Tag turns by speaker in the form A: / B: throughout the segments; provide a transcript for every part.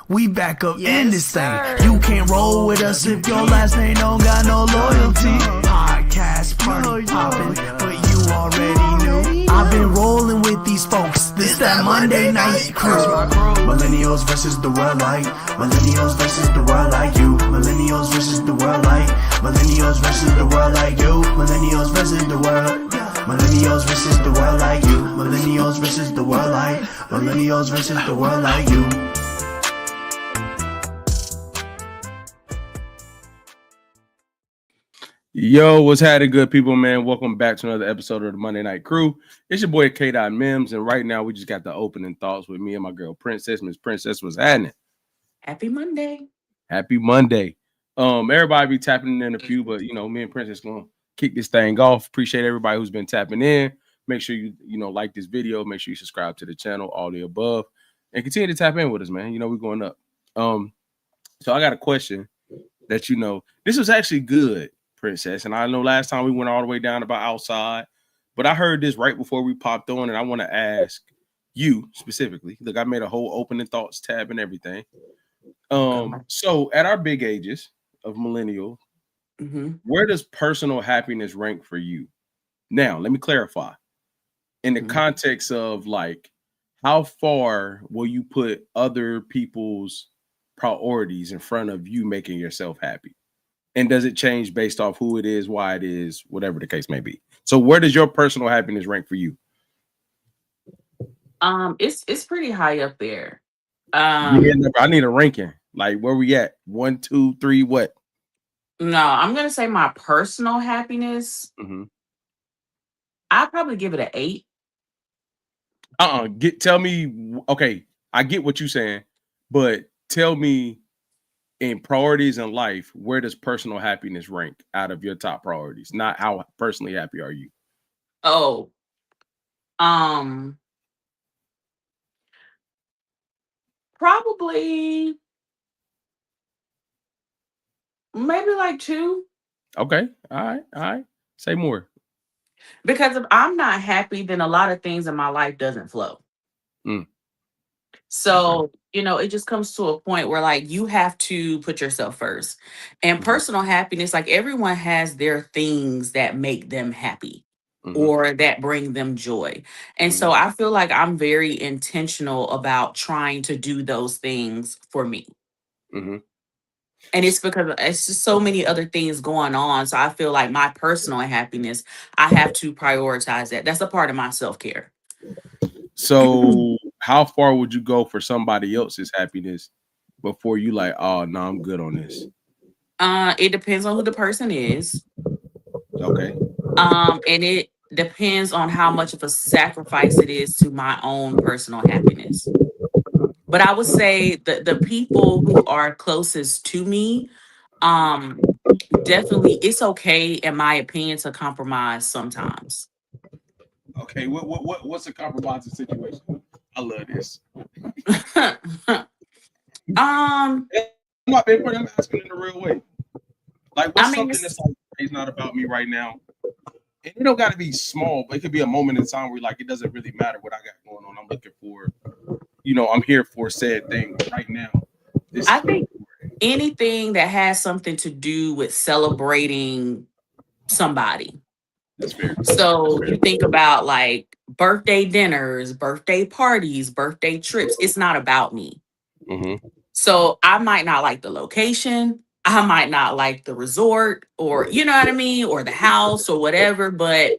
A: We back up
B: Yes,
A: in this
B: sir.
A: thing. You can't roll with us if your last name don't got no loyalty. Podcast party poppin', but you already knew. I've been rolling with these folks. This that Monday night crew. Millennials versus the world like. Millennials versus the world like you. Millennials versus the world like. Millennials versus the world like you. Millennials versus the world. Millennials versus the world like you. Millennials versus the world like. Millennials versus the world like you.
C: Yo, what's happening, good people, man? Welcome back to another episode of the Monday Night Crew. It's your boy K.Mims, and right now we just got the opening thoughts with me and my girl Princess. Miss Princess, what's happening?
B: Happy Monday.
C: Happy Monday. Everybody be tapping in a few, but me and Princess gonna kick this thing off. Appreciate everybody who's been tapping in. Make sure you like this video. Make sure you subscribe to the channel, all the above, and continue to tap in with us, man. We're going up. So I got a question that this was actually good, Princess, and I know last time we went all the way down about outside, but I heard this right before we popped on, and I want to ask you specifically. Look, I made a whole opening thoughts tab and everything. So at our big ages of millennial, where does personal happiness rank for you? Now, let me clarify. In the context of like, how far will you put other people's priorities in front of you making yourself happy? And does it change based off who it is, why it is, whatever the case may be? So where does your personal happiness rank for you?
B: It's pretty high up there.
C: I need a ranking. Like, where we at? 1, 2, 3, what?
B: No, I'm gonna say my personal happiness. I'd probably give it an 8.
C: Tell me. Okay, I get what you're saying, but tell me, in priorities in life, where does personal happiness rank out of your top priorities? Not how personally happy are you?
B: Oh, probably maybe like 2.
C: Okay, all right. Say more.
B: Because if I'm not happy, then a lot of things in my life doesn't flow. So, it just comes to a point where like you have to put yourself first. And personal happiness, like everyone has their things that make them happy or that bring them joy. And so I feel like I'm very intentional about trying to do those things for me. And it's because it's just so many other things going on. So I feel like my personal happiness, I have to prioritize that. That's a part of my self-care.
C: So how far would you go for somebody else's happiness before you like, oh, no, I'm good on this?
B: It depends on who the person is.
C: Okay.
B: And it depends on how much of a sacrifice it is to my own personal happiness. But I would say that the people who are closest to me, definitely it's okay, in my opinion, to compromise sometimes.
C: Okay, what's a compromising situation? I love this. I'm asking in a real way. Like, what's something that's like, it's not about me right now? And it don't got to be small, but it could be a moment in time where like it doesn't really matter what I got going on. I'm looking for, I'm here for said thing right now.
B: I think anything that has something to do with celebrating somebody.
C: That's fair.
B: So you think about like birthday dinners, birthday parties, birthday trips. It's not about me. So I might not like the location. I might not like the resort or, you know what I mean? Or the house or whatever. But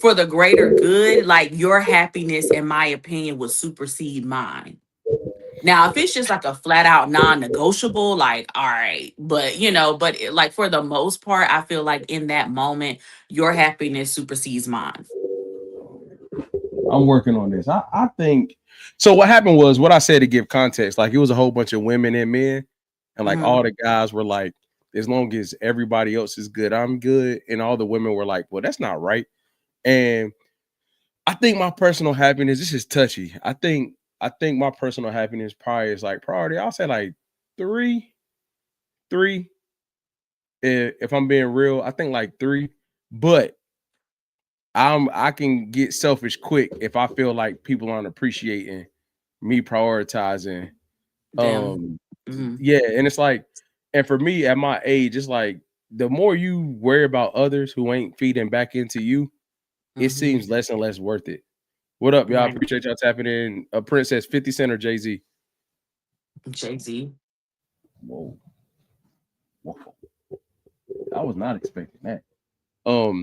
B: for the greater good, like your happiness, in my opinion, would supersede mine. Now, if it's just like a flat out non-negotiable, like, all right, but like for the most part, I feel like in that moment, your happiness supersedes mine.
C: I'm working on this. I think so. What happened was what I said to give context. Like, it was a whole bunch of women and men, and like all the guys were like, as long as everybody else is good, I'm good. And all the women were like, well, that's not right. And I think my personal happiness, this is touchy. I think my personal happiness probably is like priority. I'll say like 3. If I'm being real, I think like 3. But I can get selfish quick if I feel like people aren't appreciating me prioritizing
B: Them.
C: Yeah, and it's like, and for me at my age, it's like the more you worry about others who ain't feeding back into you, it seems less and less worth it. What up, y'all?
B: Right.
C: Appreciate y'all tapping in. A Princess 50 Cent or Jay-Z?
B: Jay-Z.
C: Whoa. I was not expecting that. Oh,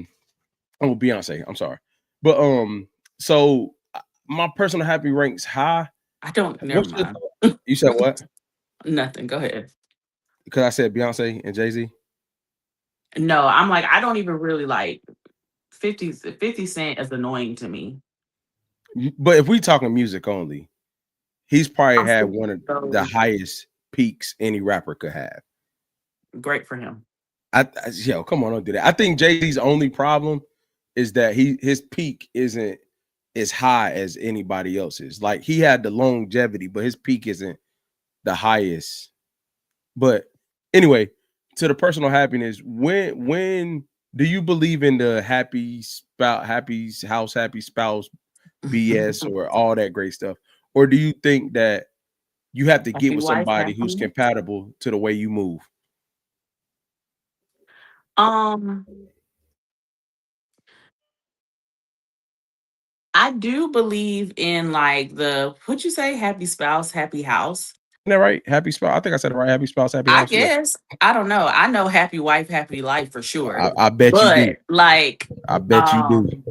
C: Beyonce. I'm sorry, but so my personal happy ranks high.
B: I don't. Never
C: What's your
B: mind.
C: thought? You said what?
B: Nothing. Go ahead.
C: Because I said Beyonce and Jay-Z.
B: No, I'm like, I don't even really like 50 Cent is annoying to me.
C: But if we talking music only, he's probably
B: I'm
C: had
B: still
C: one of the
B: so
C: highest peaks any rapper could have.
B: great for him.
C: Yo, come on, don't do that. I think Jay-Z's only problem is that his peak isn't as high as anybody else's. Like he had the longevity, but his peak isn't the highest. But anyway, to the personal happiness, when do you believe in the happy spouse, happy spouse BS or all that great stuff? Or do you think that you have to get
B: Happy
C: with
B: wife,
C: somebody who's
B: happy.
C: compatible to the way you move?
B: Um, I do believe in like what'd you say? Happy spouse, happy house.
C: Isn't that right? Happy spouse. I think I said it right. Happy spouse, happy
B: I
C: house. Yeah.
B: guess. I don't know. I know happy wife, happy life for sure.
C: I bet you do.
B: But like,
C: I bet you do.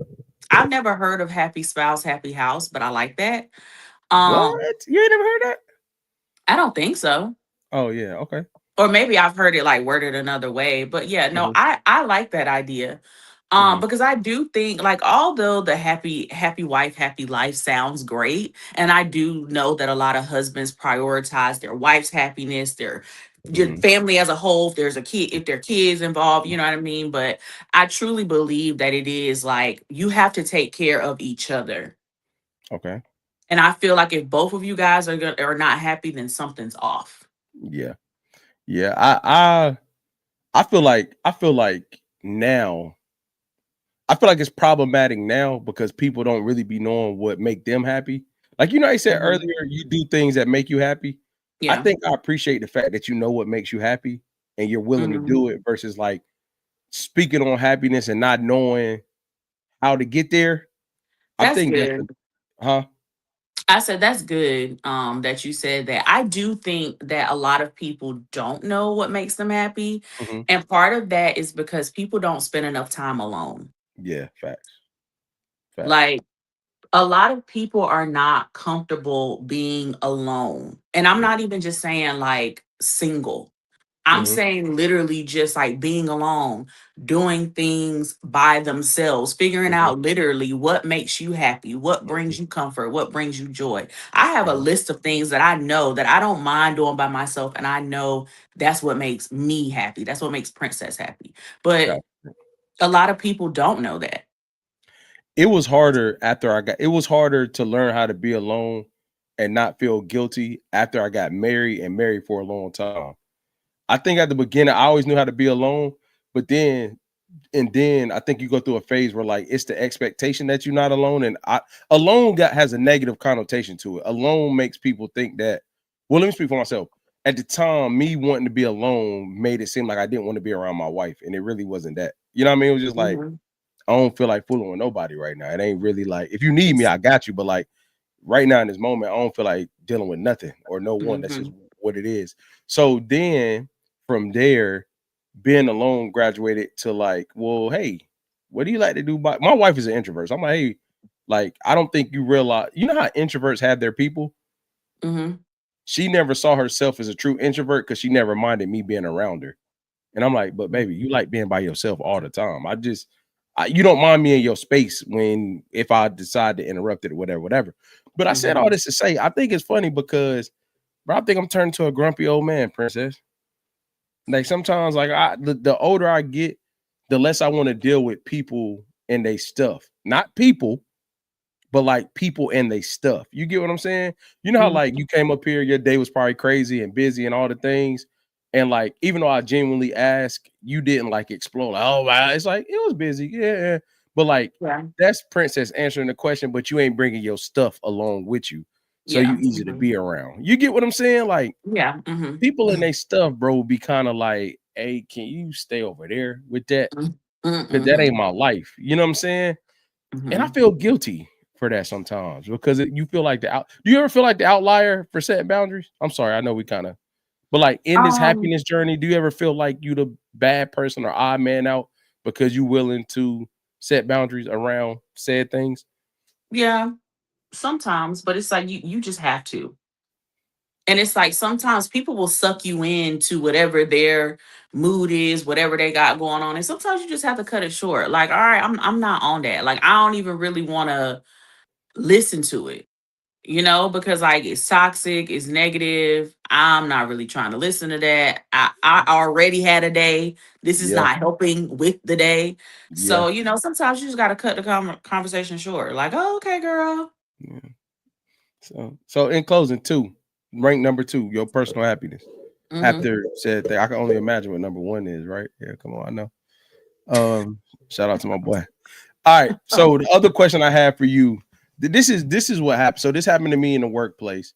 B: I've never heard of happy spouse, happy house, but I like that.
C: What? You ain't never heard that?
B: I don't think so.
C: Oh yeah. Okay.
B: Or maybe I've heard it like worded another way. But yeah, no, I like that idea. Because I do think like although the happy wife, happy life sounds great, and I do know that a lot of husbands prioritize their wife's happiness, their family as a whole, if there's a kid, if there are kids involved, you know what I mean? But I truly believe that it is like you have to take care of each other.
C: Okay.
B: And I feel like if both of you guys are not happy, then something's off.
C: Yeah. Yeah. I feel like now I feel like it's problematic now because people don't really be knowing what make them happy. Like I said earlier, you do things that make you happy. I
B: Yeah.
C: think I appreciate the fact that you know what makes you happy and you're willing to do it versus like speaking on happiness and not knowing how to get there. I
B: That's
C: think that's
B: good.
C: huh?
B: I said that's good that you said that. I do think that a lot of people don't know what makes them happy. And part of that is because people don't spend enough time alone.
C: Yeah, facts.
B: Like a lot of people are not comfortable being alone. And I'm not even just saying like single. I'm saying literally just like being alone, doing things by themselves, figuring out literally what makes you happy, what brings you comfort, what brings you joy. I have a list of things that I know that I don't mind doing by myself. And I know that's what makes me happy. That's what makes Princess happy. But a lot of people don't know that.
C: It was harder it was harder to learn how to be alone and not feel guilty after I got married and married for a long time. I think at the beginning, I always knew how to be alone, but then I think you go through a phase where like it's the expectation that you're not alone, and alone has a negative connotation to it. Alone makes people think that. Well, let me speak for myself. At the time, me wanting to be alone made it seem like I didn't want to be around my wife, and it really wasn't that. You know what I mean? It was just like I don't feel like fooling with nobody right now. It ain't really like if you need me, I got you, but like right now in this moment, I don't feel like dealing with nothing or no one. That's just what it is. So then from there, being alone graduated to like, well, hey, what do you like to do? My wife is an introvert. So I'm like, hey, like, I don't think you realize, you know how introverts have their people? She never saw herself as a true introvert because she never minded me being around her. And I'm like, but baby, you like being by yourself all the time. You don't mind me in your space if I decide to interrupt it or whatever. But I said all this to say, I think it's funny because, bro, I think I'm turning to a grumpy old man, Princess. Like sometimes, like the older I get, the less I want to deal with people and they stuff. Not people, but like people and they stuff. You get what I'm saying? You know how like you came up here, your day was probably crazy and busy and all the things. And like, even though I genuinely asked, you didn't like explode. Like, oh, wow. It's like, it was busy. Yeah. But like, that's Princess answering the question, but you ain't bringing your stuff along with you. so you
B: Yeah.
C: easy to be around. You get what I'm saying? Like
B: Yeah.
C: people in their stuff, bro, be kind of like, hey, can you stay over there with that? Because that ain't my life. You know what I'm saying? And I feel guilty for that sometimes because you feel like do you ever feel like the outlier for setting boundaries? I'm sorry, I know we kind of, but like in this happiness journey, do you ever feel like you the bad person or odd man out because you willing to set boundaries around said things?
B: Yeah, sometimes, but it's like you just have to. And it's like sometimes people will suck you into whatever their mood is, whatever they got going on. And sometimes you just have to cut it short. Like, all right, I'm not on that. Like, I don't even really want to listen to it, because like it's toxic, it's negative. I'm not really trying to listen to that. I already had a day. This is
C: Yeah,
B: not helping with the day.
C: yeah,
B: So, sometimes you just got to cut the conversation short. Like, oh, okay, girl.
C: yeah. So in closing, rank number 2, your personal happiness.
B: Mm-hmm.
C: After said that, I can only imagine what number 1 is, right? Yeah, come on, I know. Shout out to my boy. All right. So the other question I have for you, this is what happened. So this happened to me in the workplace.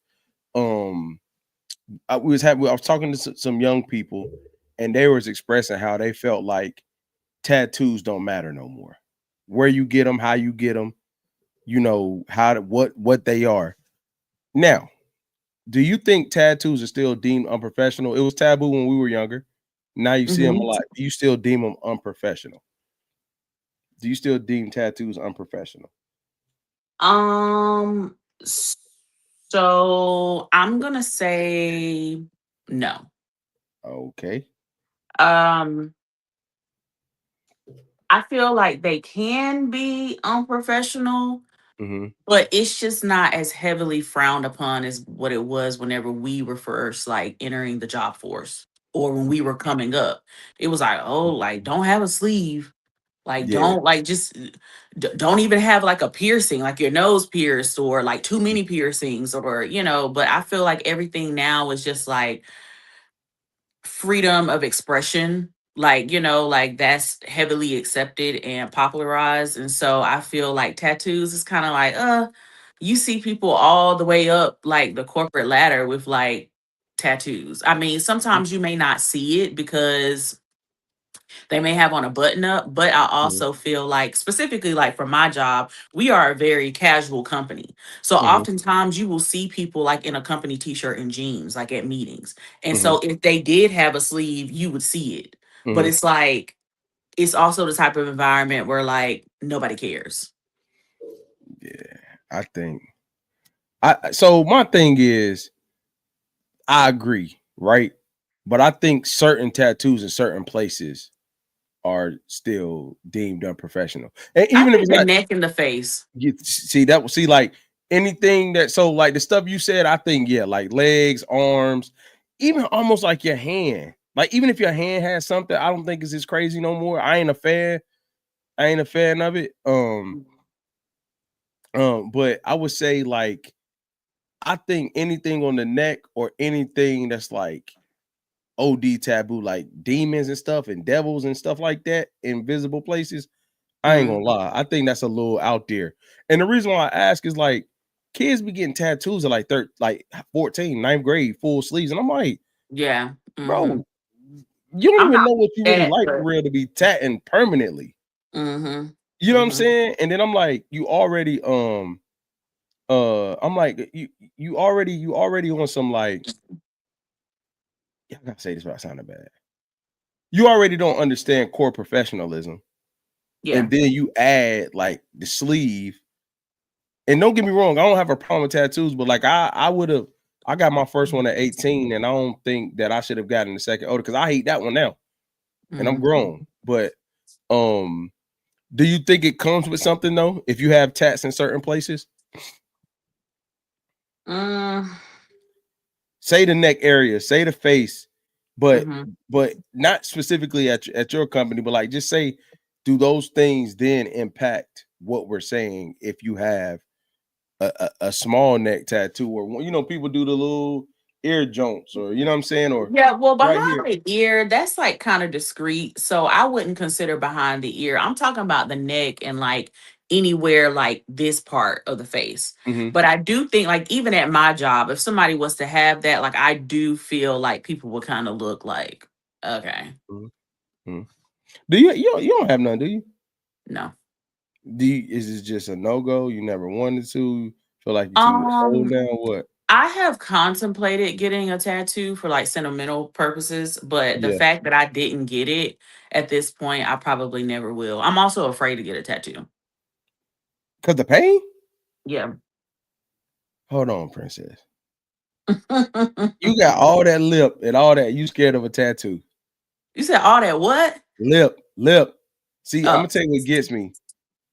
C: I was talking to some young people, and they was expressing how they felt like tattoos don't matter no more. Where you get them, how you get them, what they are. Now, do you think tattoos are still deemed unprofessional? It was taboo when we were younger. Now you see them a lot. Do you still deem them unprofessional? Do you still deem tattoos unprofessional?
B: Um, so I'm gonna say no.
C: Okay.
B: Um, I feel like they can be unprofessional,
C: Mm-hmm.
B: but it's just not as heavily frowned upon as what it was whenever we were first like entering the job force or when we were coming up. It was like, oh, like don't have a sleeve. Like
C: Yeah.
B: don't like just don't even have like a piercing, like your nose pierced or like too many piercings or but I feel like everything now is just like freedom of expression, like like that's heavily accepted and popularized. And so I feel like tattoos is kind of like you see people all the way up like the corporate ladder with like tattoos. I mean, sometimes you may not see it because they may have on a button up, but I
C: Mm-hmm.
B: also feel like, specifically, like for my job, we are a very casual company. So
C: Mm-hmm.
B: oftentimes you will see people like in a company t shirt and jeans, like at meetings. And
C: Mm-hmm.
B: so if they did have a sleeve, you would see it. But
C: Mm-hmm.
B: it's like, it's also the type of environment where like nobody cares.
C: Yeah. I think so my thing is I agree, right? But I think certain tattoos in certain places are still deemed unprofessional. And
B: I
C: even if
B: think
C: it's
B: the
C: not
B: neck and the face.
C: see like anything that so like the stuff you said, I think yeah, like legs, arms, even almost like your hand. Like even if your hand has something, I don't think it's as crazy no more. I ain't a fan. I ain't a fan of it. But I would say like I think anything on the neck or anything that's like OD taboo, like demons and stuff and devils and stuff like that, invisible places. I ain't gonna
B: Mm,
C: lie. I think that's a little out there. And the reason why I ask is like kids be getting tattoos at like 14, ninth grade, full sleeves. And I'm like,
B: yeah.
C: bro, you don't
B: I'm
C: even
B: not
C: know what you really
B: that,
C: like for
B: but
C: real to be tatting permanently.
B: mm-hmm,
C: You know what I'm
B: mm-hmm.
C: saying? And then I'm like, you already I'm like, you already on some like, yeah, I gotta say this without sounding bad. You already don't understand core professionalism.
B: Yeah.
C: And then you add like the sleeve. And don't get me wrong, I don't have a problem with tattoos, but like I would have I got my first one at 18, and I don't think that I should have gotten the second older because I hate that one now. And I'm
B: Mm-hmm.
C: grown. But um, do you think it comes with something though? If you have tats in certain places?
B: Mm,
C: Say the neck area, say the face, but
B: mm-hmm.
C: but not specifically at your company, but like just say, do those things then impact what we're saying if you have a small neck tattoo or people do the little ear joints or you know what I'm saying or
B: Yeah, well,
C: right
B: behind
C: here.
B: the ear, that's like kind of discreet. So I wouldn't consider behind the ear. I'm talking about the neck and like anywhere like this part of the face. But I do think like even at my job, if somebody was to have that, like I do feel like people would kind of look like, okay.
C: Do you don't have none, do you?
B: No.
C: Is it just a no-go? You never wanted to? Feel like you're too old now? What?
B: I have contemplated getting a tattoo for like sentimental purposes, but the
C: Yeah.
B: fact that I didn't get it at this point, I probably never will. I'm also afraid to get a tattoo.
C: Cause the pain?
B: Yeah.
C: Hold on, princess. You got all that lip and all that. You scared of a tattoo?
B: You said all that what?
C: Lip. See, I'm gonna tell you what gets me.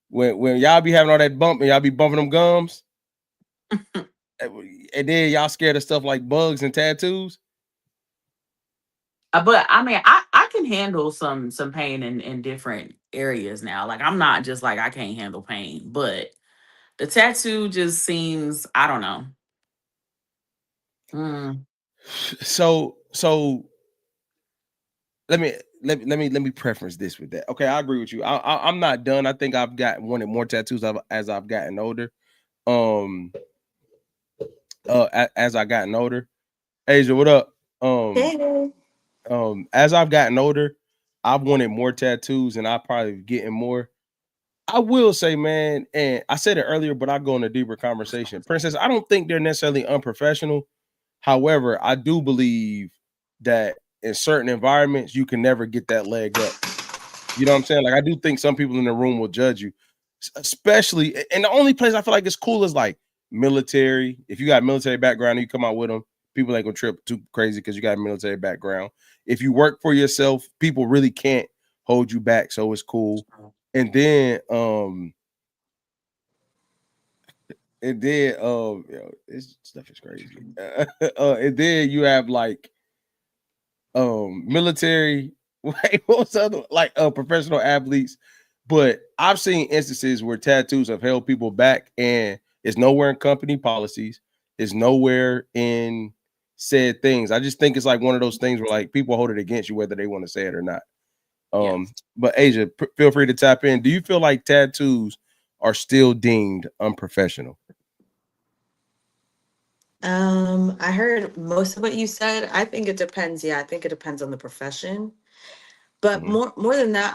C: When y'all be having all that bump and y'all be bumping them gums, and then y'all scared of stuff like bugs and tattoos.
B: But I mean, I can handle some pain in different areas now. Like I'm not just like I can't handle pain, but the tattoo just seems, I don't know.
C: So let me preference this with that. Okay, I agree with you. I'm not done. I think I've wanted more tattoos as I've gotten older. As I gotten older. Asia, what up? As I've gotten older, I've wanted more tattoos and I probably getting more. I will say, man, and I said it earlier, but I'll go in a deeper conversation. Princess, I don't think they're necessarily unprofessional. However, I do believe that in certain environments, you can never get that leg up. You know what I'm saying? Like, I do think some people in the room will judge you, especially. And the only place I feel like it's cool is like military. If you got a military background and you come out with them, people ain't gonna trip too crazy because you got a military background. If you work for yourself, people really can't hold you back. So it's cool. And then this stuff is crazy. And then you have like military, wait, what's the other, like professional athletes. But I've seen instances where tattoos have held people back, and it's nowhere in company policies, it's nowhere in said things. I just think it's like one of those things where like people hold it against you whether they want to say it or not. But Asia, feel free to tap in. Do you feel like tattoos are still deemed unprofessional?
D: I heard most of what you said. I think it depends. Yeah, I think it depends on the profession. But more than that,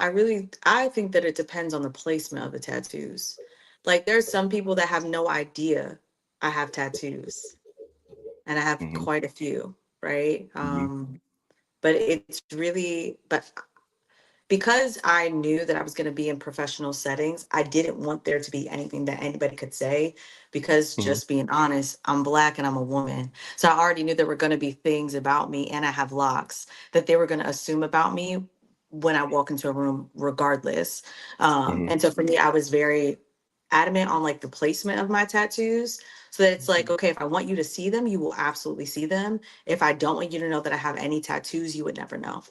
D: I think that it depends on the placement of the tattoos. Like there's some people that have no idea I have tattoos. And I have quite a few, right? But it's really, but because I knew that I was going to be in professional settings, I didn't want there to be anything that anybody could say because just being honest, I'm Black and I'm a woman. So I already knew there were going to be things about me, and I have locks, that they were going to assume about me when I walk into a room regardless. And so for me, I was very adamant on like the placement of my tattoos. So that it's like, okay, if I want you to see them, you will absolutely see them. If I don't want you to know that I have any tattoos, you would never know.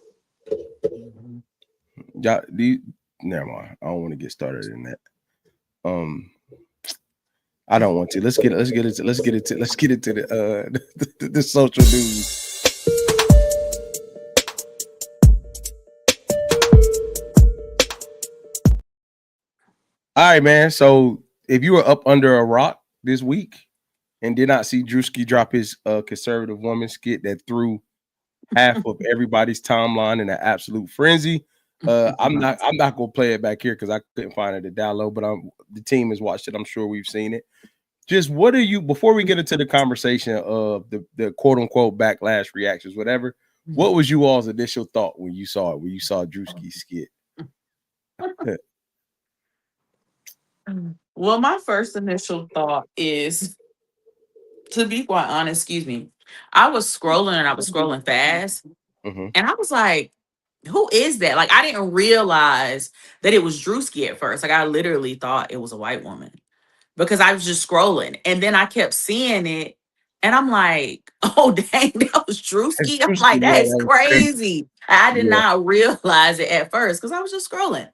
C: Yeah, never mind. I don't want to get started in that. I don't want to. Let's get into the social news. All right, man. So if you were up under a rock this week and did not see Druski drop his conservative woman skit that threw half of everybody's timeline in an absolute frenzy, I'm not gonna play it back here because I couldn't find it to download, but the team has watched it. I'm sure we've seen it. Just what are you, before we get into the conversation of the quote unquote backlash reactions, whatever, what was you all's initial thought when you saw it, when you saw Druski skit?
B: Well, my first initial thought is, to be quite honest, excuse me, I was scrolling and I was scrolling fast. And I was like, who is that? Like, I didn't realize that it was Druski at first. Like, I literally thought it was a white woman because I was just scrolling. And then I kept seeing it. And I'm like, oh, dang, that was Druski. I'm like, that is crazy. I did not realize it at first because I was just scrolling.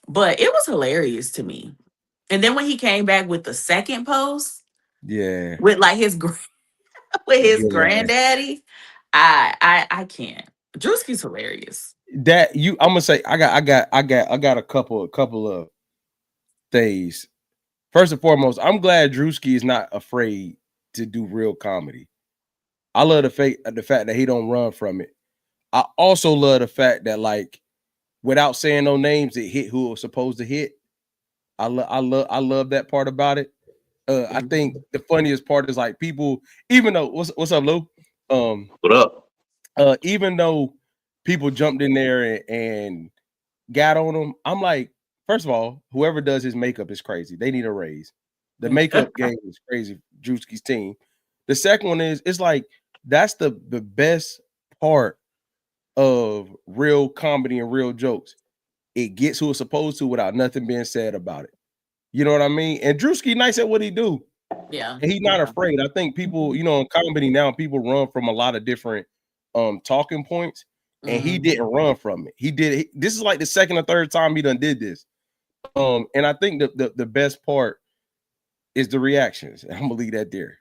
B: But it was hilarious to me. And then when he came back with the second post, with like his granddaddy, I can't. Druski's hilarious.
C: I'm gonna say I got a couple of things. First and foremost, I'm glad Druski is not afraid to do real comedy. I love the fact that he don't run from it. I also love the fact that, like, without saying no names, it hit who it was supposed to hit. I love that part about it. I think the funniest part is like people, even though what's up, Lou?
E: What up?
C: Even though people jumped in there and got on him, I'm like, first of all, whoever does his makeup is crazy. They need a raise. The makeup game is crazy. Druski's team. The second one is, it's like that's the best part of real comedy and real jokes. It gets who it's supposed to without nothing being said about it. You know what I mean? And Druski nice at what he do.
B: Yeah.
C: And he's not afraid. I think people, you know, in comedy now, people run from a lot of different talking points, and he didn't run from it. He did it. This is like the second or third time he done did this. And I think the best part is the reactions. I'm gonna leave that there.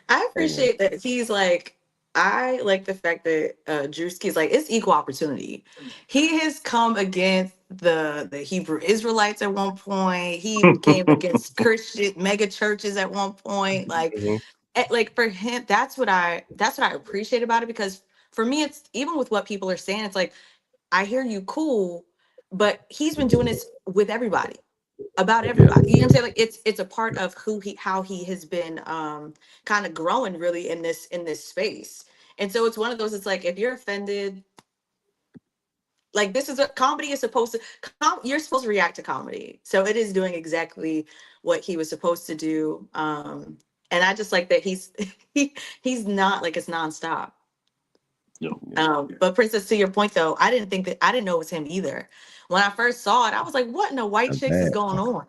D: I appreciate that he's like, I like the fact that Drewski's like, it's equal opportunity. He has come against the Hebrew Israelites at one point. He came against Christian mega churches at one point. Like for him, that's what I appreciate about it, because for me, it's even with what people are saying, it's like, I hear you, cool, but he's been doing this with everybody, about everybody. You know what I'm saying? Like it's a part of how he has been kind of growing really in this space. And so it's one of those, it's like, if you're offended, like, this is what comedy is supposed to you're supposed to react to comedy. So it is doing exactly what he was supposed to do. And I just like that he's not like, it's nonstop. But Princess, to your point though, I didn't know it was him either. When I first saw it, I was like, what in the white chicks is going on?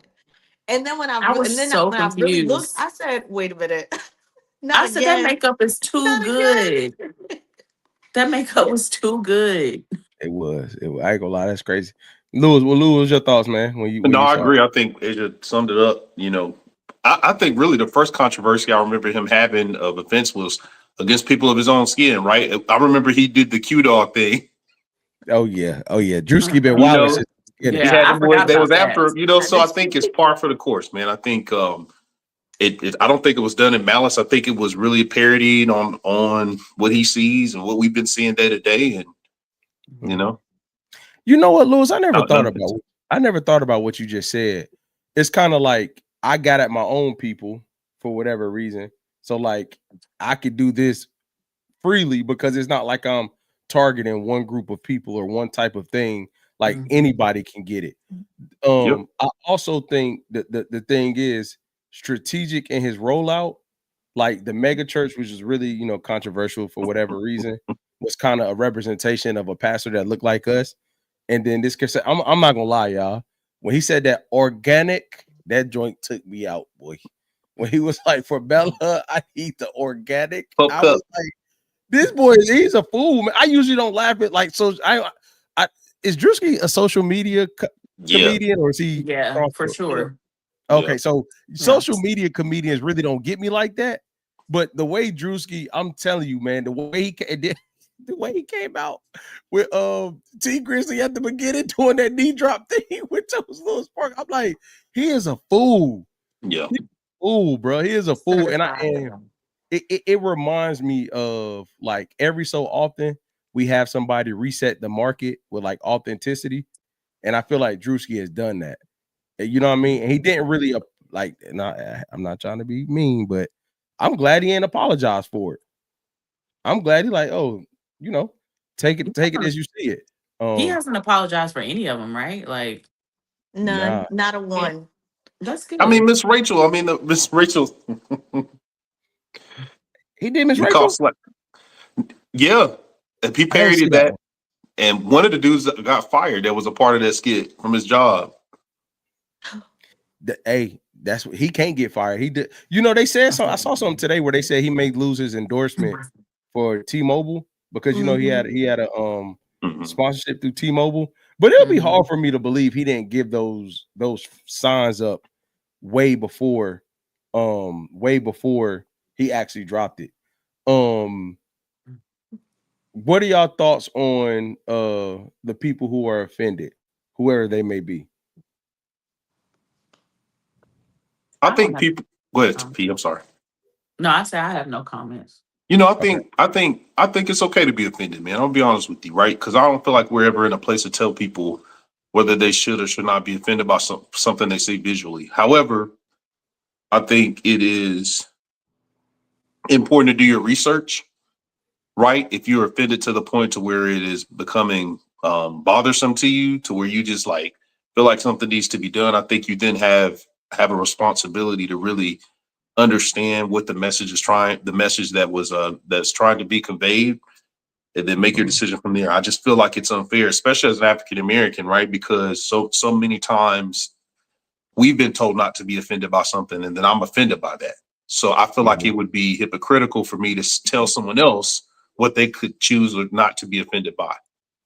D: And then when
B: I was so
D: when I really looked,
B: confused.
D: I said, wait a minute.
B: I said that makeup is too good. That makeup was too good.
C: It was. I ain't gonna lie, that's crazy. Lewis, what's your thoughts, man? When you
E: I
C: saw
E: agree.
C: it?
E: I think Asia summed it up. You know, I think really the first controversy I remember him having of offense was against people of his own skin, right? I remember he did the Q dog thing.
C: Oh yeah. Drewski been
E: You
C: wild
E: know,
C: since the beginning.
E: he
B: Yeah,
E: had
B: I
E: them boys.
B: forgot
E: They was
B: about that.
E: after, you know. So I think it's par for the course, man. I think I don't think it was done in malice. I think it was really parodied on what he sees and what we've been seeing day to day, and you know.
C: You know what, Lewis? I never thought
E: Nothing.
C: about what you just said. It's kind of like I got at my own people for whatever reason. So like I could do this freely because it's not like I'm targeting one group of people or one type of thing. Like anybody can get it.
E: Yep.
C: I also think that the thing is strategic in his rollout. Like the mega church, which is really, you know, controversial for whatever reason, was kind of a representation of a pastor that looked like us. And then this cassette, I'm not gonna lie, y'all. When he said that organic, that joint took me out, boy. When he was like, for Bella, I eat the organic. I was like, this boy, he's a fool, man. I usually don't laugh at like, so I is Druski a social media comedian, or is he?
B: Yeah, for sure.
C: Okay, so
B: Yeah.
C: social media comedians really don't get me like that. But the way Druski, I'm telling you, man, the way he came out with T Grizzly at the beginning doing that knee drop thing with those little spark, I'm like, he is a fool.
E: Yeah.
C: He's a fool, bro. He is a fool. And
B: Certified.
C: it reminds me of like every so often we have somebody reset the market with like authenticity. And I feel like Druski has done that. You know what I mean? And he didn't really like, I'm not trying to be mean, but I'm glad he ain't apologized for it. I'm glad he like, oh, you know, take it as you see it.
B: He hasn't apologized for any of them, right? Like
D: None, not a one.
B: That's good.
E: I mean, Miss Rachel. Miss Rachel.
C: He did Miss
E: He
C: Rachel.
E: called slack. Yeah, and he parodied that. And one of the dudes that got fired that was a part of that skit from his job.
C: Hey, that's what he can't get fired. He did. You know, they said so. I saw something today where they said he may lose his endorsement for T-Mobile because you know he had a sponsorship through T-Mobile. But it'll be hard for me to believe he didn't give those signs up way before he actually dropped it. What are y'all thoughts on the people who are offended, whoever they may be?
E: I think people. Go ahead, P. I'm sorry.
B: No, I say I have no comments.
E: You know,
C: Okay.
E: I think it's okay to be offended, man. I'll be honest with you, right? Because I don't feel like we're ever in a place to tell people whether they should or should not be offended by something they see visually. However, I think it is important to do your research, right? If you're offended to the point to where it is becoming bothersome to you, to where you just like feel like something needs to be done, I think you then have a responsibility to really understand what the message that was that's trying to be conveyed, and then make your decision from there. I just feel like it's unfair, especially as an African American, right? Because so many times we've been told not to be offended by something, and then I'm offended by that. So I feel like it would be hypocritical for me to tell someone else what they could choose or not to be offended by.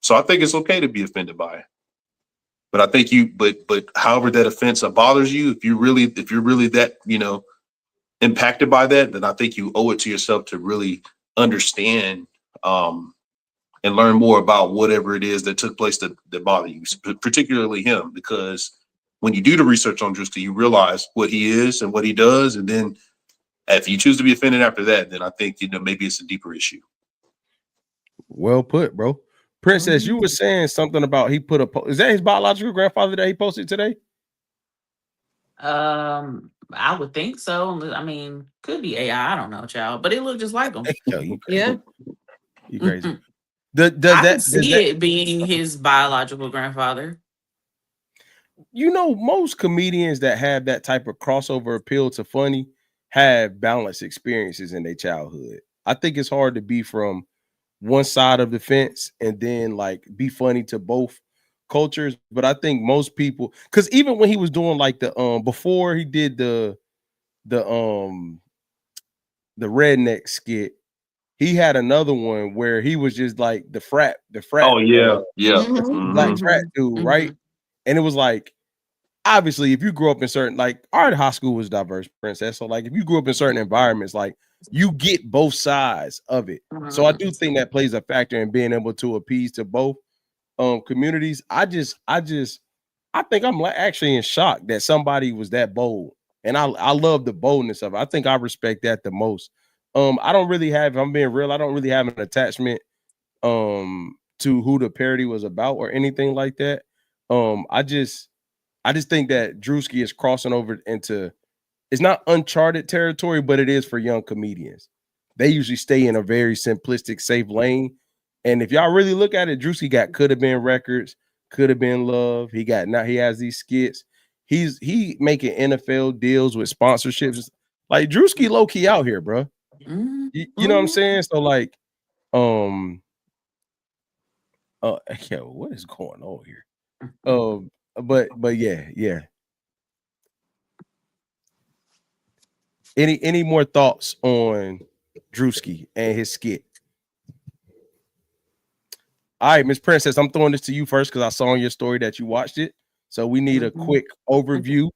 E: So I think it's okay to be offended by it. But I think but however that offense bothers you, if you're really that, impacted by that, then I think you owe it to yourself to really understand and learn more about whatever it is that took place that bother you, particularly him, because when you do the research on Druski, you realize what he is and what he does. And then if you choose to be offended after that, then I think, maybe it's a deeper issue.
C: Well put, bro. Princess, you were saying something about he put is that his biological grandfather that he posted today?
B: I would think so. I mean, could be AI. I don't know, child, but it looked just like him.
C: Yo, you
D: Yeah.
C: You crazy.
B: I can see it being his biological grandfather.
C: Most comedians that have that type of crossover appeal to funny have balanced experiences in their childhood. I think it's hard to be from one side of the fence and then like be funny to both cultures. But I think most people, because even when he was doing like the before he did the redneck skit, he had another one where he was just like the frat.
E: Oh yeah,
C: black frat dude, right? And it was like, obviously, if you grew up in certain, like our high school was diverse, Princess. So like if you grew up in certain environments, like you get both sides of it. So I do think that plays a factor in being able to appease to both communities. I think I'm actually in shock that somebody was that bold. And I love the boldness of it. I think I respect that the most. I don't really have, if I'm being real, I don't really have an attachment to who the parody was about or anything like that. I just think that Druski is crossing over into, it's not uncharted territory, but it is for young comedians. They usually stay in a very simplistic, safe lane. And if y'all really look at it, Druski got Could Have Been Records, Could Have Been Love. He has these skits. He making NFL deals with sponsorships. Like Druski low key out here, bro. You know what I'm saying? So like, yeah, what is going on here? But yeah. Any more thoughts on Druski and his skit? All right, Miss Princess, I'm throwing this to you first because I saw in your story that you watched it. So we need a quick overview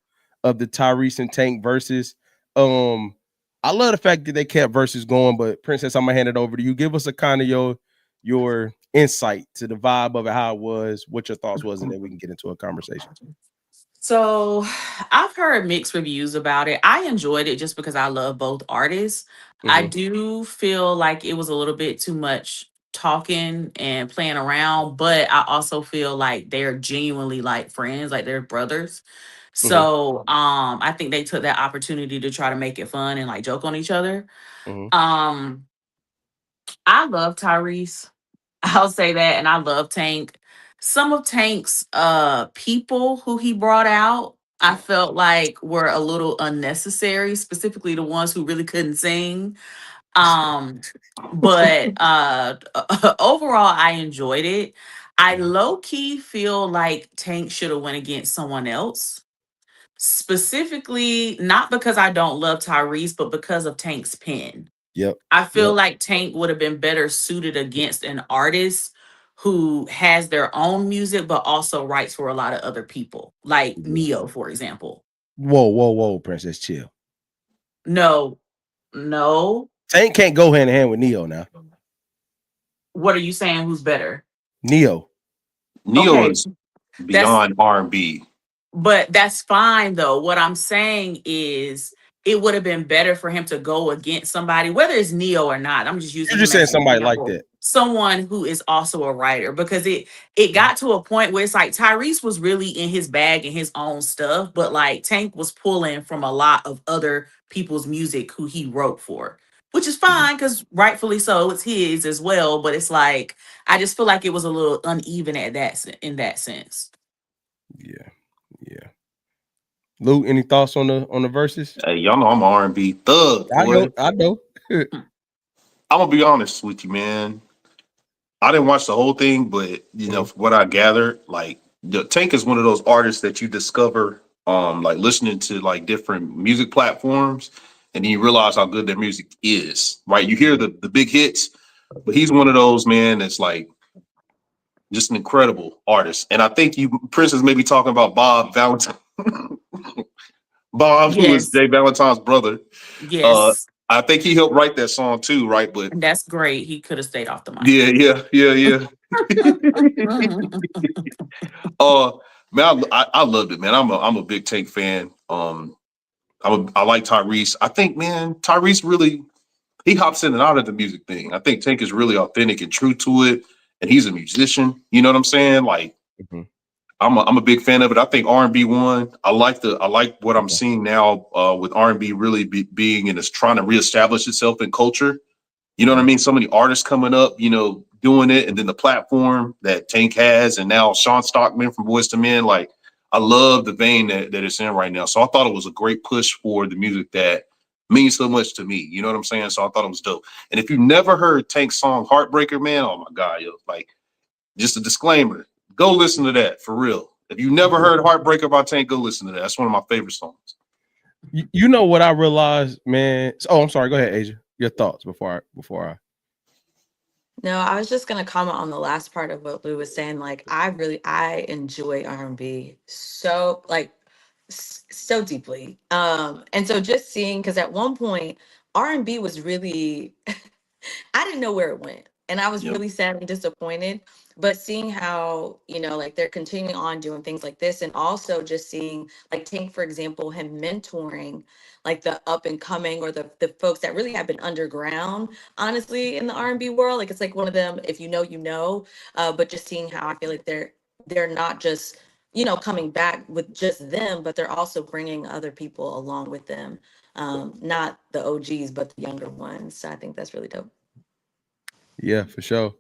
C: of the Tyrese and Tank versus. I love the fact that they kept verses going, but Princess, I'm gonna hand it over to you. Give us a kind of your insight to the vibe of it, how it was, what your thoughts was, and then we can get into a conversation.
B: So I've heard mixed reviews about it. I enjoyed it just because I love both artists. I do feel like it was a little bit too much talking and playing around, but I also feel like they're genuinely like friends, like they're brothers. So I think they took that opportunity to try to make it fun and like joke on each other. I love Tyrese. I'll say that, and I love Tank. Some of Tank's people who he brought out, I felt like were a little unnecessary, specifically the ones who really couldn't sing. But overall, I enjoyed it. I low-key feel like Tank should have went against someone else. Specifically, not because I don't love Tyrese, but because of Tank's pen.
C: Yep.
B: I feel like Tank would have been better suited against an artist who has their own music, but also writes for a lot of other people, like Neo, for example.
C: Whoa, Princess, chill.
B: No.
C: Tank can't go hand in hand with Neo now.
B: What are you saying? Who's better?
C: Neo
E: is beyond R&B.
B: But that's fine though. What I'm saying is it would have been better for him to go against somebody, whether it's Neo or not. I'm just using
C: You're
B: him
C: just saying
B: as an
C: somebody like
B: example.
C: that.
B: Someone who is also a writer, because it got to a point where it's like Tyrese was really in his bag and his own stuff, but like Tank was pulling from a lot of other people's music who he wrote for, which is fine because rightfully so, it's his as well. But it's like I just feel like it was a little uneven at in that sense.
C: Yeah, yeah. Lou, any thoughts on the verses?
E: Hey, y'all know I'm an R&B thug, boy.
C: I know.
E: I'm gonna be honest with you, man. I didn't watch the whole thing, but you know, from what I gathered, like Tank is one of those artists that you discover like listening to like different music platforms, and then you realize how good their music is. Right? You hear the big hits, but he's one of those, man, that's like just an incredible artist. And I think you Prince is maybe talking about Bob Valentine. Bob, who is
B: Yes,
E: Jay Valentine's brother. Uh
B: yes,
E: I think he helped write that song too, right? But
B: and that's great. He could have stayed off the mic.
E: yeah. Uh, man, I loved it, man. I'm a big Tank fan. I like Tyrese. I think, man, Tyrese really he hops in and out of the music thing. I think Tank is really authentic and true to it, and he's a musician. You know what I'm saying? Like,
C: Mhm.
E: I'm a big fan of it. I think R&B won. I like what I'm seeing now with R&B really being and it's trying to reestablish itself in culture. You know what I mean? So many artists coming up, you know, doing it, and then the platform that Tank has, and now Sean Stockman from Boyz II Men. Like, I love the vein that it's in right now. So I thought it was a great push for the music that means so much to me. You know what I'm saying? So I thought it was dope. And if you never heard Tank's song Heartbreaker, man, oh my God, yo, like just a disclaimer, go listen to that for real. If you never heard Heartbreaker by Tank, go listen to that. That's one of my favorite songs.
C: You know what I realized, man? Oh, I'm sorry. Go ahead, Asia. Your thoughts before I.
D: No, I was just gonna comment on the last part of what Lou was saying. Like, I enjoy R&B so like so deeply. And so just seeing, because at one point R&B was really I didn't know where it went. And I was
E: Yep.
D: really sad and disappointed. But seeing how, like they're continuing on doing things like this, and also just seeing like Tank, for example, him mentoring like the up and coming or the folks that really have been underground, honestly, in the R&B world. Like it's like one of them, if you know, you know. But just seeing how I feel like they're not just, coming back with just them, but they're also bringing other people along with them. Not the OGs, but the younger ones. So I think that's really dope.
C: Yeah, for sure.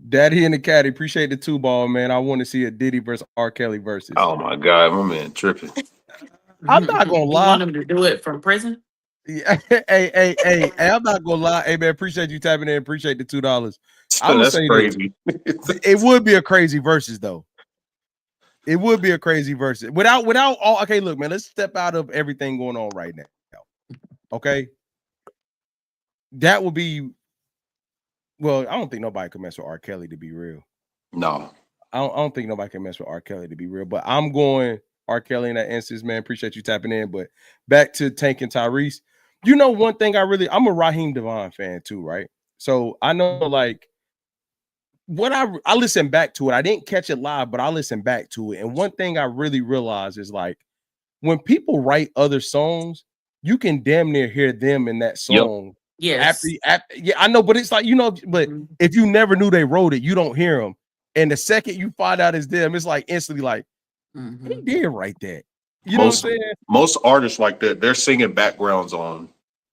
C: Daddy and the Caddy, appreciate the 2-ball, man. I want to see a Diddy versus R. Kelly versus.
E: Oh my God, my man tripping.
C: I'm not gonna
B: You
C: lie.
B: want him to do it from prison?
C: Yeah, hey, I'm not gonna lie. Hey man, appreciate you tapping in. Appreciate the $2. I will
E: That's
C: say
E: crazy.
C: it would be a crazy versus though. It would be a crazy versus without all. Okay, look, man, let's step out of everything going on right now. Okay, that would be. Well, I don't think nobody can mess with R. Kelly, to be real.
E: No.
C: I don't think nobody can mess with R. Kelly, to be real. But I'm going R. Kelly in that instance, man. Appreciate you tapping in. But back to Tank and Tyrese. You know, one thing I'm a Raheem Devon fan too, right? So I know like what I listen back to it. I didn't catch it live, but I listen back to it. And one thing I really realized is like when people write other songs, you can damn near hear them in that song.
B: Yes.
C: After, yeah, I know, but it's like, but if you never knew they wrote it, you don't hear them. And the second you find out it's them, it's like instantly like, he did write that. You know what I'm saying?
E: Most artists like that, they're singing backgrounds on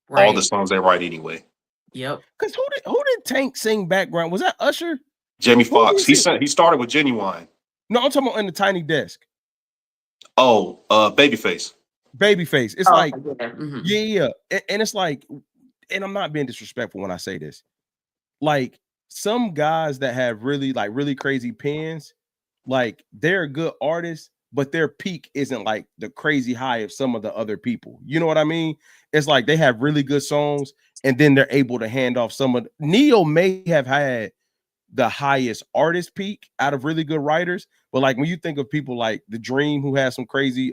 E: all the songs they write anyway.
B: Yep.
C: Because who did Tank sing background? Was that Usher?
E: Jamie Foxx. He started with Genuine.
C: No, I'm talking about in the Tiny Desk.
E: Oh, Babyface.
C: Babyface. It's like, yeah. And it's like, and I'm not being disrespectful when I say this. Like some guys that have really crazy pens, like they're good artists, but their peak isn't like the crazy high of some of the other people. You know what I mean? It's like they have really good songs, and then they're able to hand off some of Neo may have had the highest artist peak out of really good writers, but like when you think of people like The Dream, who has some crazy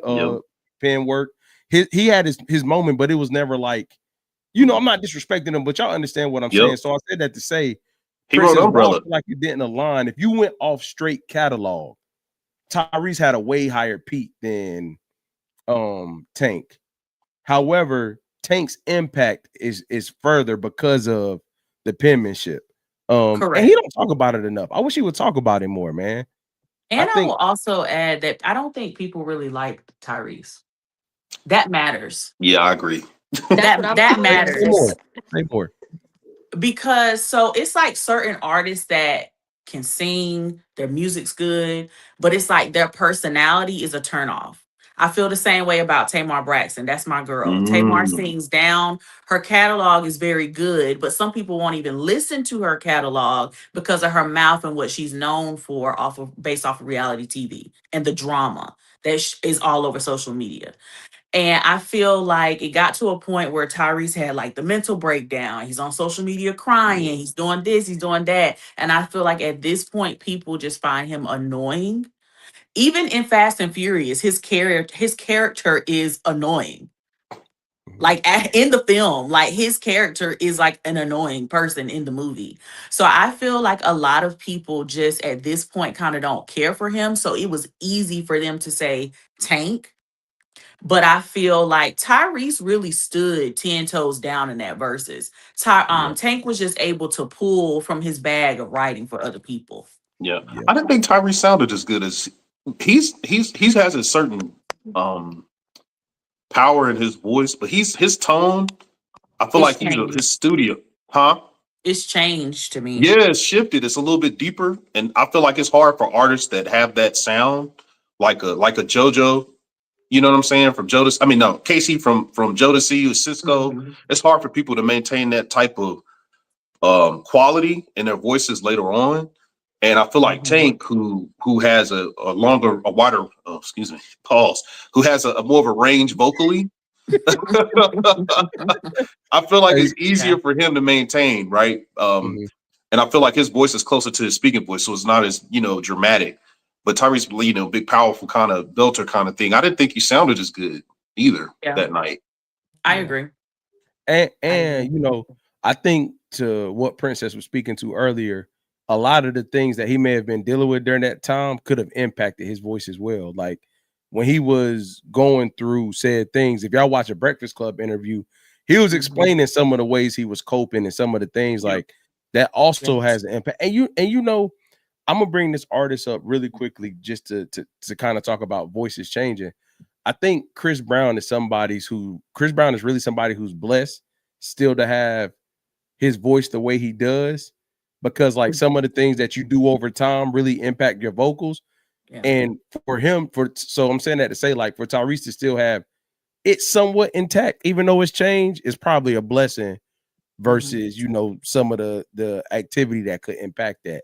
C: pen work, he had his moment, but it was never like, I'm not disrespecting him, but y'all understand what I'm saying. So I said that to say
E: he wrote Umbrella.
C: Like it didn't align. If you went off straight catalog, Tyrese had a way higher peak than Tank. However, Tank's impact is further because of the penmanship. And he don't talk about it enough. I wish he would talk about it more, man.
B: And I will also add that I don't think people really like Tyrese. That matters.
E: Yeah, I agree.
B: that matters.
C: Say more.
B: Because so it's like certain artists that can sing, their music's good, but it's like their personality is a turnoff. I feel the same way about Tamar Braxton. That's my girl. Tamar sings down. Her catalog is very good, but some people won't even listen to her catalog because of her mouth and what she's known for based off of reality TV and the drama that is all over social media. And I feel like it got to a point where Tyrese had like the mental breakdown. He's on social media crying. He's doing this, he's doing that. And I feel like at this point, people just find him annoying. Even in Fast and Furious, his character is annoying. Like in the film, like his character is like an annoying person in the movie. So I feel like a lot of people just at this point kind of don't care for him. So it was easy for them to say Tank. But I feel like Tyrese really stood 10 toes down in that verses. Tank was just able to pull from his bag of writing for other people.
E: Yeah. I didn't think Tyrese sounded as good as he has a certain power in his voice, but his tone, I feel like his studio,
B: it's changed to me.
E: Yeah, it's shifted. It's a little bit deeper, and I feel like it's hard for artists that have that sound, like a JoJo. You know what I'm saying? From Jodeci, I mean, no, Casey from Jodeci or Cisco. It's hard for people to maintain that type of quality in their voices later on. And I feel like Tank, who has a wider, who has a more of a range vocally. I feel like it's easier for him to maintain, right? And I feel like his voice is closer to his speaking voice, so it's not as dramatic. But Tyrese, big, powerful kind of belter kind of thing. I didn't think he sounded as good either that night.
B: I agree.
C: And I think to what Princess was speaking to earlier, a lot of the things that he may have been dealing with during that time could have impacted his voice as well. Like when he was going through said things, if y'all watch a Breakfast Club interview, he was explaining some of the ways he was coping and some of the things like that also has an impact. And I'm gonna bring this artist up really quickly just to kind of talk about voices changing. I think Chris Brown is really somebody who's blessed still to have his voice the way he does, because like some of the things that you do over time really impact your vocals. And so I'm saying that to say, like, for Tyrese to still have it somewhat intact, even though it's changed, is probably a blessing versus some of the activity that could impact that.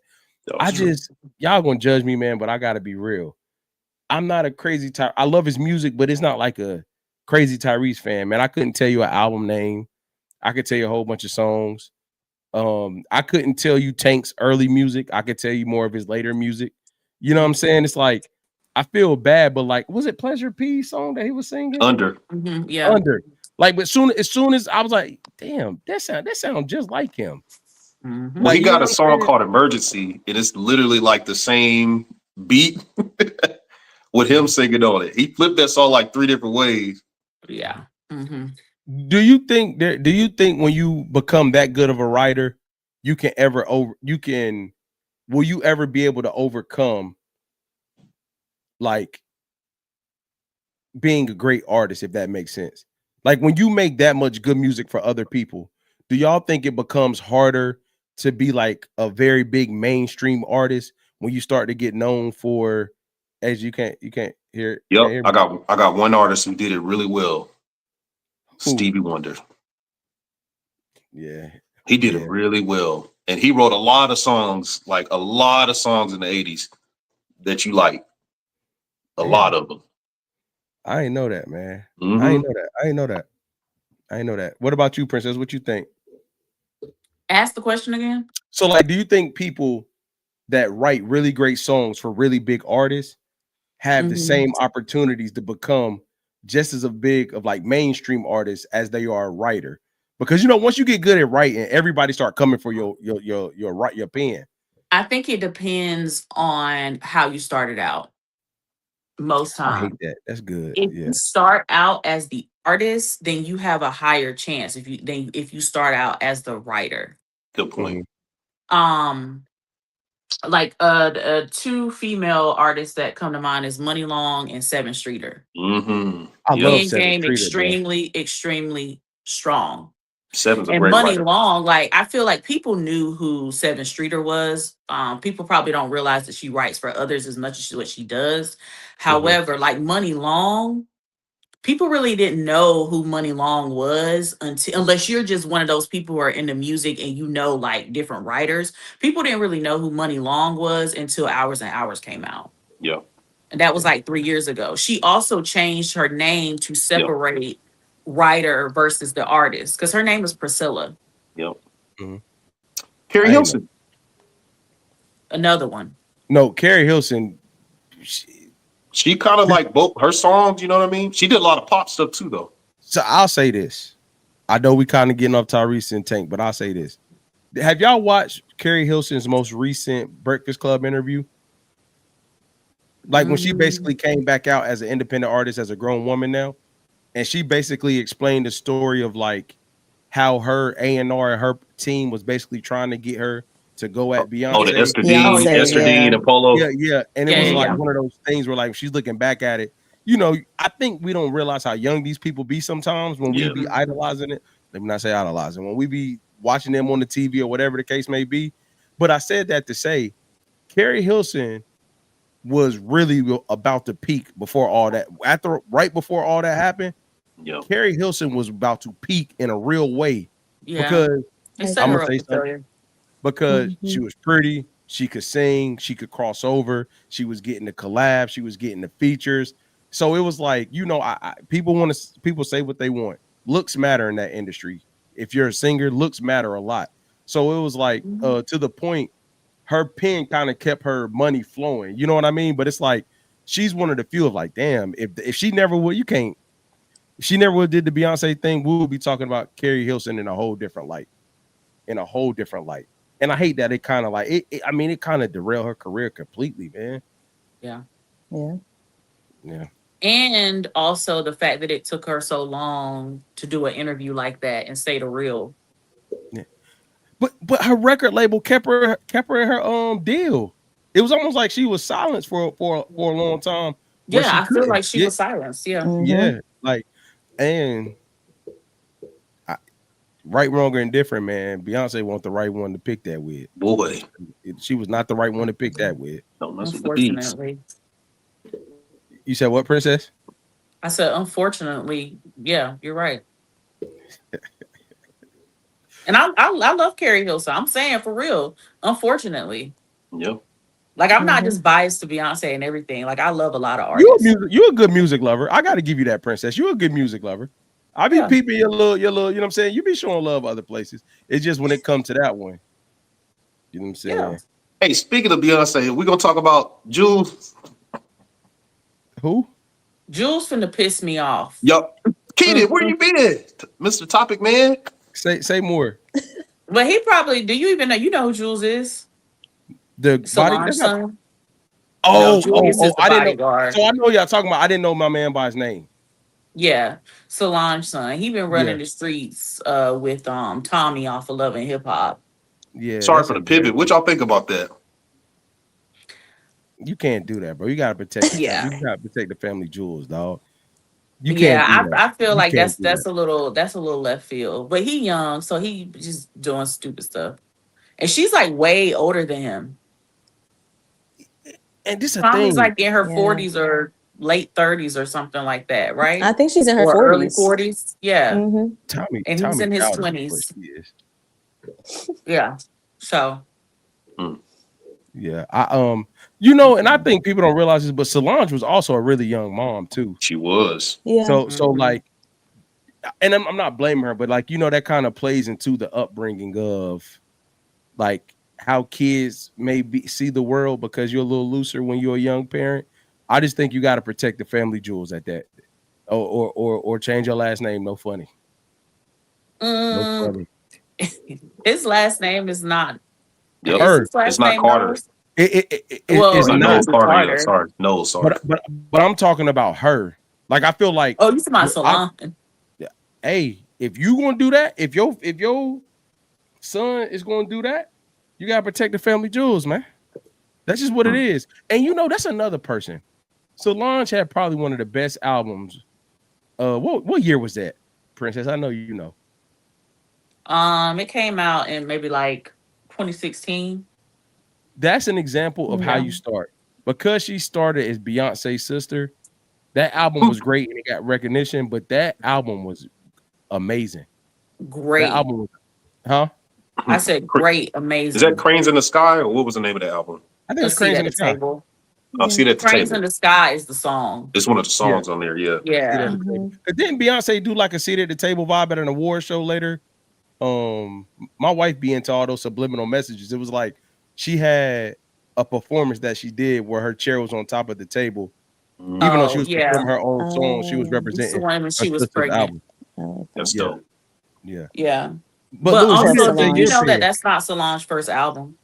C: Y'all gonna judge me, man, but I gotta be real. I'm not a crazy I love his music, but it's not like a crazy Tyrese fan, man. I couldn't tell you an album name. I could tell you a whole bunch of songs. I couldn't tell you Tank's early music. I could tell you more of his later music. You know what I'm saying? It's like I feel bad, but like, was it Pleasure P song that he was singing?
E: Under.
C: Under. Like, but as soon as I was like, damn, that sound just like him.
E: Well, he got a song called Emergency, and it's literally like the same beat with him singing on it. He flipped that song like 3 different ways.
B: Yeah.
C: Do you think when you become that good of a writer, will you ever be able to overcome like being a great artist, if that makes sense? Like when you make that much good music for other people, do y'all think it becomes harder to be like a very big mainstream artist when you start to get known for, as you can't hear it?
E: Yep, I got one artist who did it really well. Stevie Wonder.
C: Yeah.
E: He did it really well. And he wrote a lot of songs in the 80s that you like. A lot of them.
C: I ain't know that, man. I ain't know that. What about you, Princess? What you think?
B: Ask the question again.
C: So, like, do you think people that write really great songs for really big artists have the same opportunities to become just as big of like mainstream artists as they are a writer? Because once you get good at writing, everybody start coming for your pen.
B: I think it depends on how you started out. most
C: I hate
B: times.
C: that. That's good.
B: If
C: Yeah.
B: you start out as the artist, then you have a higher chance if you start out as the writer.
E: Good point.
B: Um, like two female artists that come to mind is Money Long and Seven Streeter.
E: Mm-hmm.
C: I love
B: Pen
C: Seven
B: game
C: Streeter, bro.
B: extremely strong.
E: Seven's a
B: And
E: great
B: Money
E: writer.
B: Long, like I feel like people knew who Seven Streeter was. People probably don't realize that she writes for others as much as what she does. However, like Money Long, people really didn't know who Money Long was unless you're just one of those people who are into music and you know like different writers. People didn't really know who Money Long was until Hours and Hours came out.
E: Yeah.
B: And that was like 3 years ago. She also changed her name to separate writer versus the artist because her name is Priscilla.
E: Yep.
C: Mhm.
E: Carrie
C: I ain't
E: Hilson.
B: Another one.
C: No, Carrie Hilson.
E: She kind of like both her songs, you know what I mean? She did a lot of pop stuff too, though.
C: So I'll say this. I know we kind of getting off Tyrese and Tank, but I'll say this. Have y'all watched Carrie Hilson's most recent Breakfast Club interview? Like when she basically came back out as an independent artist, as a grown woman now, and she basically explained the story of like how her A&R and her team was basically trying to get her to go at Beyonce.
E: Oh, the Esther
D: Beyonce,
E: Dean and Polo.
C: Yeah. And it was
B: Yeah.
C: one of those things where like she's looking back at it. You know, I think we don't realize how young these people be sometimes when we be idolizing it. Let me not say idolizing. When we be watching them on the TV or whatever the case may be. But I said that to say Carrie Hilson was really about to peak before all that. Right before all that happened, Carrie Hilson was about to peak in a real way. Because I'm gonna say something. Because she was pretty, she could sing, she could cross over, she was getting the collab, she was getting the features. So it was like, you know, people say what they want. Looks matter in that industry. If you're a singer, looks matter a lot. So it was like to the point, her pen kind of kept her money flowing. You know what I mean? But it's like she's one of the few of like, damn, if she never would, if she never would did the Beyonce thing, we would be talking about Carrie Hilson in a whole different light. And I hate that it kind of like it kind of derailed her career completely, man. Yeah.
B: And also the fact that it took her so long to do an interview like that and say the real.
C: Yeah. But her record label kept her in her deal. It was almost like she was silenced for a long time.
B: Yeah, I feel like she was silenced. Yeah.
C: Yeah. Like, and right, wrong, or indifferent, man. Beyonce wasn't the right one to pick that with.
E: Boy,
C: she was not the right one to pick that with.
E: Don't mess with the beats.
C: You said what, Princess?
B: I said, unfortunately, yeah, you're right. And I love Carrie Hilson. I'm saying for real, unfortunately.
E: Yep.
B: Like I'm not just biased to Beyonce and everything. Like I love a lot of artists.
C: You're a good music lover. I got to give you that, Princess. You're a good music lover. I be peeping your little, you know what I'm saying? You be showing love other places. It's just when it comes to that one. You know what I'm saying?
E: Yeah. Hey, speaking of Beyonce, we're gonna talk about Jules.
C: Who?
B: Jules finna piss me off.
E: Yup. Keenan, where you been, Mr. Topic Man?
C: Say more.
B: But he probably, do you even know, you know who Jules is?
C: The
B: Solange son.
C: I didn't
B: know.
C: So I know y'all talking about, I didn't know my man by his name.
B: Yeah, Solange son. He been running the streets with Tommy off of Love and Hip Hop.
C: Yeah.
E: Sorry for the pivot. What y'all think about that?
C: You can't do that, bro. You gotta protect. You gotta protect the family jewels, dog. You can't.
B: I feel like that's a little left field. But he young, so he just doing stupid stuff. And she's like way older than him.
C: And this
B: Tommy's like in her 40s or late 30s or something like that, right?
F: I think she's in her 40s.
B: Early 40s. Yeah.
F: Mm-hmm.
C: Tommy,
B: and he's in his 20s. Yeah. So.
C: Yeah. You know, and I think people don't realize this, but Solange was also a really young mom too.
E: She was.
F: Yeah.
C: So like, and I'm not blaming her, but like, you know, that kind of plays into the upbringing of like how kids maybe see the world because you're a little looser when you're a young parent. I just think you got to protect the family jewels at that, or change your last name. No funny. No funny.
B: His last name is not.
E: Yep.
B: It's
E: not Carter.
B: Well,
C: it's not.
B: Knowles is
E: Carter,
B: harder.
E: sorry. No, sorry.
C: But I'm talking about her. Like I feel like
B: Oh, you talking about Solange?
C: Hey, if you gonna do that, if your son is gonna do that, you gotta protect the family jewels, man. That's just what it is. And you know, that's another person. Solange had probably one of the best albums. What year was that, Princess? I know you know.
B: It came out in maybe like 2016.
C: That's an example of how you start. Because she started as Beyonce's sister, that album was great and it got recognition, but that album was amazing.
B: Great.
C: That album was, huh?
B: I said great, amazing.
E: Is that Cranes in the Sky or what was the name of the album?
C: I think it's Cranes in the Sky.
B: Table.
E: I'll see that
B: Cranes in the Sky is the song.
E: It's one of the songs on there, yeah.
B: Yeah.
C: Didn't Beyonce do like a seat at the table vibe at an award show later? My wife be into all those subliminal messages. It was like she had a performance that she did where her chair was on top of the table. Even though she was performing her own song, she was representing
B: the one when she was pregnant.
E: That's dope.
B: Yeah.
C: But
B: also, did you know that that's not Solange's first album?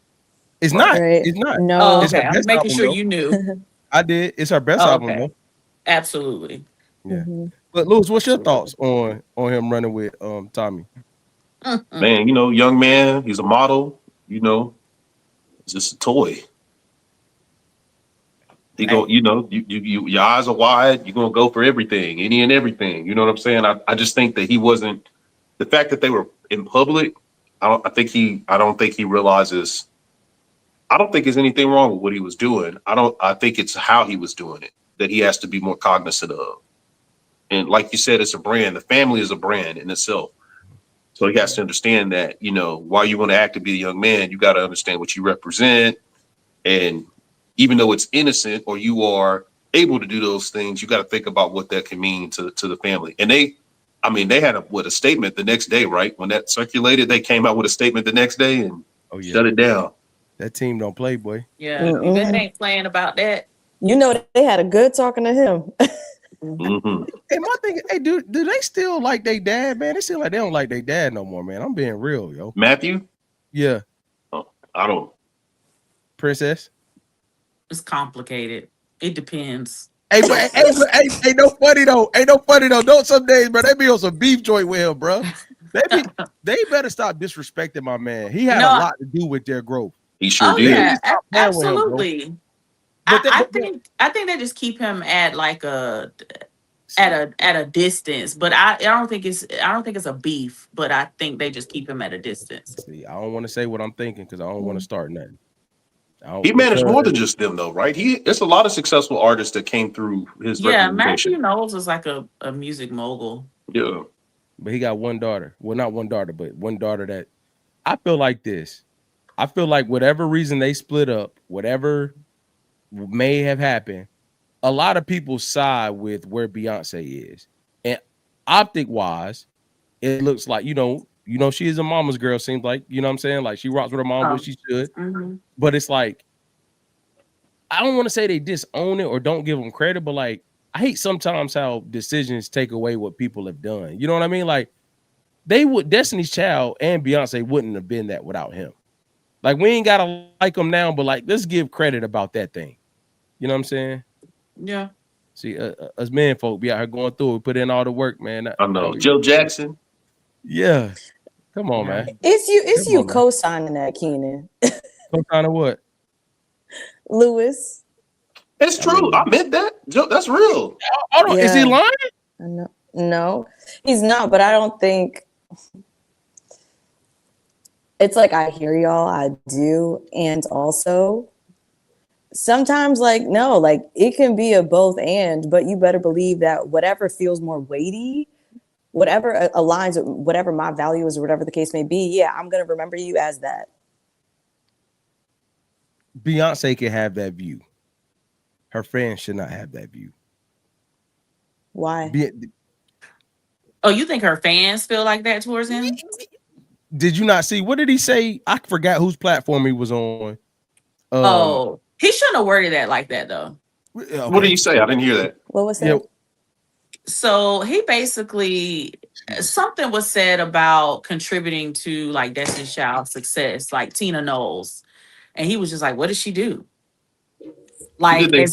C: It's not.
F: Right.
C: It's not.
F: No.
B: Oh,
C: It's
B: okay.
C: her
B: I'm
C: best
B: making
C: album,
B: sure
C: though.
B: you knew.
C: I did. It's her best album, though.
B: Absolutely.
C: Yeah. But Lewis, what's your thoughts on him running with Tommy?
E: Man, you know, young man, he's a model, you know, it's just a toy. He go, you know, you your eyes are wide, you're gonna go for everything, any and everything. You know what I'm saying? I just think that he wasn't the fact that they were in public, I don't think he realizes I don't think there's anything wrong with what he was doing. I think it's how he was doing it that he has to be more cognizant of. And like you said, it's a brand. The family is a brand in itself. So he has to understand that, you know, while you want to act to be a young man, you got to understand what you represent. And even though it's innocent or you are able to do those things, you got to think about what that can mean to the family. And they had a statement the next day, right? When that circulated, they came out with a statement the next day and shut it down.
C: That team don't play, boy.
B: Yeah, they ain't playing about that.
F: You know, they had a good talking to him.
C: Hey, my thing, hey, do they still like their dad, man? They seem like they don't like their dad no more, man. I'm being real, yo.
E: Matthew?
C: Yeah.
E: Oh, I don't.
C: Princess?
B: It's complicated. It depends.
C: Hey, ain't no funny though. Don't some days, bro. They be on some beef joint with him, bro. They better stop disrespecting my man. He had a lot to do with their growth.
E: He sure did.
B: Yeah, absolutely. I think they just keep him at like at a distance, but I don't think it's a beef, but I think they just keep him at a distance.
C: See, I don't want to say what I'm thinking because I don't want to start nothing.
E: He managed more than just them, though, right? It's a lot of successful artists that came through his
B: Matthew Knowles is like a music mogul.
E: Yeah,
C: but he got one daughter. Well, not one daughter, but one daughter that I feel like this. I feel like whatever reason they split up, whatever may have happened, a lot of people side with where Beyonce is. And optic wise, it looks like, you know, she is a mama's girl, seems like, you know what I'm saying? Like she rocks with her mom, what she should.
B: Mm-hmm.
C: But it's like, I don't want to say they disown it or don't give them credit, but like, I hate sometimes how decisions take away what people have done. You know what I mean? Like Destiny's Child and Beyonce wouldn't have been that without him. Like we ain't gotta like him now, but like let's give credit about that thing. You know what I'm saying?
B: Yeah.
C: See, us men folk be out here going through it, put in all the work, man.
E: I know. Joe Jackson.
C: Yeah. Come on, man.
F: It's you co-signing that, Keenan.
C: Co-signing what?
F: Lewis.
E: It's true. I meant that. Joe, that's real.
C: Hold on. Is he lying?
F: No, he's not, but I don't think it's like I hear y'all, I do, and also sometimes no, like it can be a both and, but you better believe that whatever feels more weighty, whatever aligns with whatever my value is or whatever the case may be, I'm gonna remember you as that.
C: Beyonce can have that view. Her fans should not have that view.
F: Why?
B: Oh, you think her fans feel like that towards him?
C: Did you not see? What did he say? I forgot whose platform he was on.
B: He shouldn't have worded that like that, though.
E: Okay. What did he say? I didn't hear that.
F: What was that?
C: Yeah.
B: So he basically, something was said about contributing to like Destiny's Child's success, like Tina Knowles. And he was just like, what did she do?
E: Who
B: Like,
E: did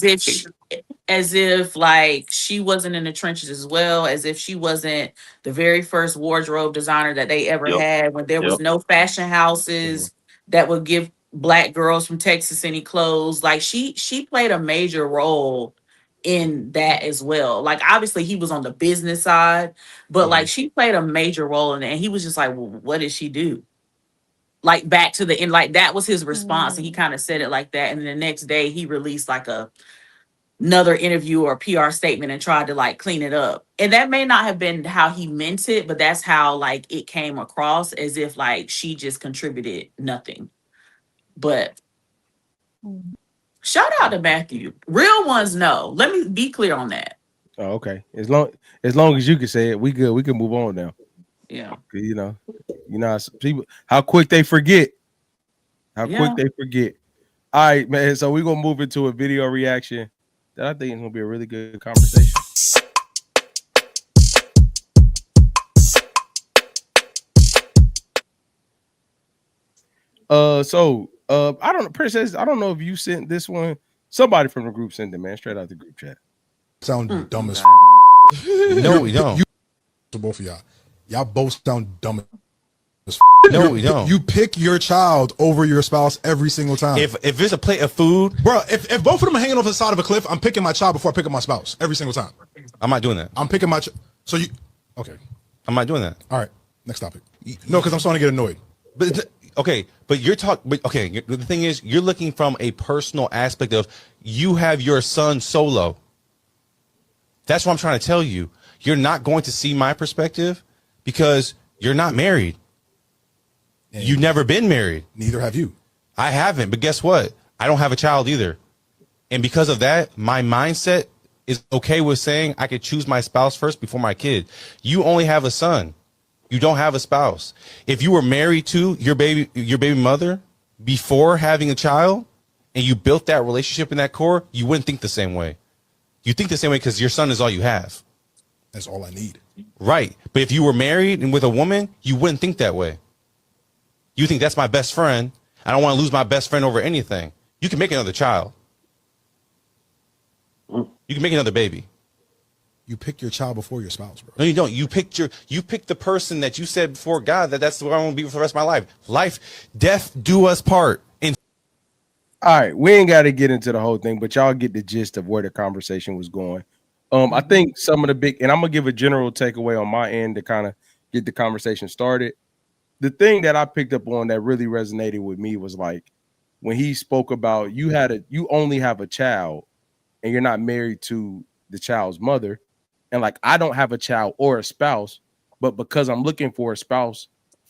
B: as if like she wasn't in the trenches as well, as if she wasn't the very first wardrobe designer that they ever
E: Yep.
B: had, when there was
E: Yep.
B: no fashion houses that would give black girls from Texas any clothes. Like she played a major role in that as well. Like obviously he was on the business side, but like she played a major role in it. And he was just like, well, what did she do? Like back to the end, like that was his response. And he kind of said it like that. And the next day he released like another interview or PR statement and tried to like clean it up. And that may not have been how he meant it, but that's how like it came across, as if like she just contributed nothing. But shout out to Matthew. Real ones know. Let me be clear on that.
C: Oh, okay. As long as you can say it, we good. We can move on now.
B: Yeah.
C: You know, people how quick they forget. All right, man. So we're gonna move into a video reaction that I think is gonna be a really good conversation. I don't know, Princess. I don't know if you sent this one. Somebody from the group sent it, man, straight out the group chat.
G: Sound dumb as
H: No, we don't.
G: to both of y'all. Y'all both sound dumb as
H: No, we don't.
G: You pick your child over your spouse every single time.
H: If there's a plate of food,
G: bro, if both of them are hanging off the side of a cliff, I'm picking my child before I pick up my spouse every single time.
H: I'm not doing that.
G: I'm picking my so you okay.
H: I'm not doing that.
G: All right, next topic. No, because I'm starting to get annoyed.
H: But you're talking. But okay, the thing is, you're looking from a personal aspect of you have your son solo. That's what I'm trying to tell you. You're not going to see my perspective because you're not married.
G: And
H: you've never been married.
G: Neither have you.
H: I haven't. But guess what? I don't have a child either. And because of that, my mindset is okay with saying I could choose my spouse first before my kid. You only have a son. You don't have a spouse. If you were married to your baby mother before having a child and you built that relationship in that core, you wouldn't think the same way. You think the same way because your son is all you have.
G: That's all I need.
H: Right. But if you were married and with a woman, you wouldn't think that way. You think that's my best friend. I don't want to lose my best friend over anything. You can make another child. You can make another baby.
G: You pick your child before your spouse, bro.
H: No, you don't. You picked the person that you said before God that's the one I want to be for the rest of my life. Life, death, do us part. And
C: all right, we ain't got to get into the whole thing, but y'all get the gist of where the conversation was going. I think some of the big, and I'm gonna give a general takeaway on my end to kind of get the conversation started. The thing that I picked up on that really resonated with me was like when he spoke about you only have a child and you're not married to the child's mother. And like, I don't have a child or a spouse, but because I'm looking for a spouse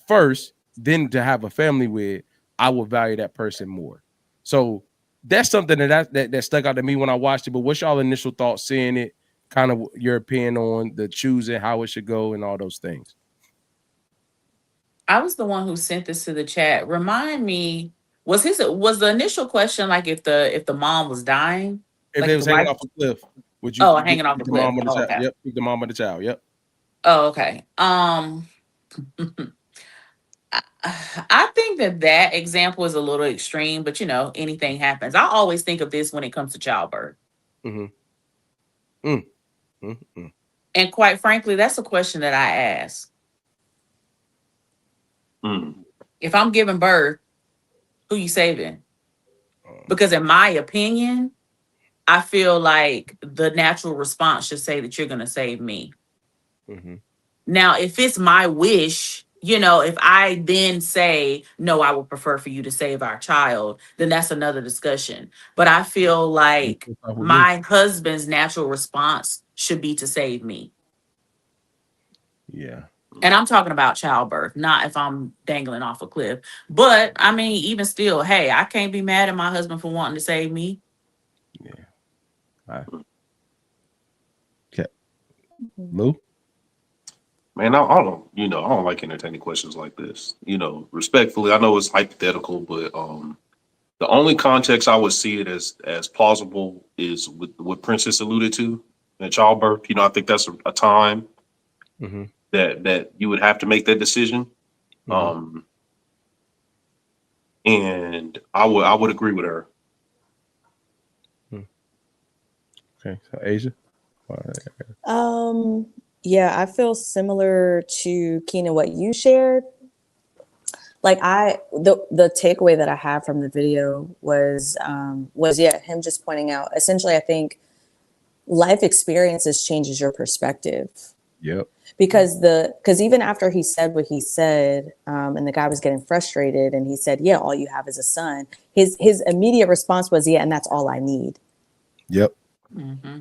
C: first, then to have a family with, I will value that person more. So that's something that stuck out to me when I watched it. But what's y'all initial thoughts seeing it? Kind of your opinion on the choosing, how it should go, and all those things.
B: I was the one who sent this to the chat. Remind me, was the initial question like if the mom was dying?
C: If
B: like
C: they was hanging off a cliff, would you?
B: Hanging off the cliff.
C: Mom or the child? Okay. Yep, the mom or the child. Yep.
B: Oh, okay. I think that example is a little extreme, but anything happens. I always think of this when it comes to childbirth. And quite frankly, that's a question that I ask. If I'm giving birth, who you saving? Because in my opinion, I feel like the natural response should say that you're going to save me. Now, if it's my wish, if I then say, no, I would prefer for you to save our child, then that's another discussion. But I feel like my husband's natural response should be to save me.
C: Yeah.
B: And I'm talking about childbirth, not if I'm dangling off a cliff. But I mean, even still, hey, I can't be mad at my husband for wanting to save me.
C: Yeah. All right. Okay. Lou?
E: Man, I don't like entertaining questions like this. Respectfully, I know it's hypothetical, but the only context I would see it as plausible is with what Princess alluded to in childbirth. I think that's a time that you would have to make that decision. And And I would agree with her.
C: Okay, so Asia.
F: Yeah, I feel similar to Keenan what you shared. Like the takeaway that I had from the video was yeah, him just pointing out essentially I think life experiences changes your perspective.
C: Yep.
F: Because even after he said what he said, and the guy was getting frustrated and he said, yeah, all you have is a son. His immediate response was, yeah, and that's all I need.
C: Yep.
B: Mm-hmm.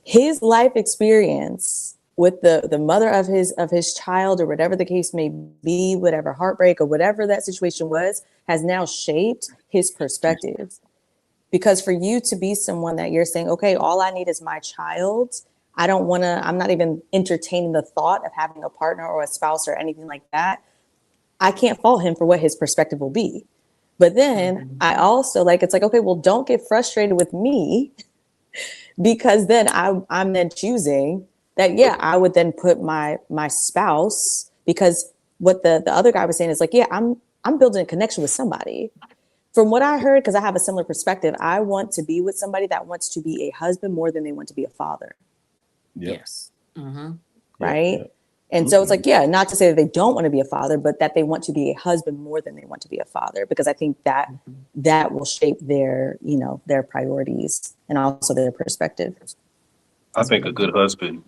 F: His life experience with the mother of his child or whatever the case may be, whatever heartbreak or whatever that situation was, has now shaped his perspective. Because for you to be someone that you're saying, okay, all I need is my child. I'm not even entertaining the thought of having a partner or a spouse or anything like that. I can't fault him for what his perspective will be. But then I also it's like, okay, well, don't get frustrated with me because then I'm then choosing that, yeah, I would then put my spouse, because what the other guy was saying is like, yeah, I'm building a connection with somebody. From what I heard, because I have a similar perspective, I want to be with somebody that wants to be a husband more than they want to be a father.
C: Yep.
B: Yes. Mm-hmm.
F: Right.
C: Yep.
F: And so it's like, yeah, not to say that they don't want to be a father, but that they want to be a husband more than they want to be a father, because I think that will shape their, their priorities and also their perspective.
E: I think a good husband,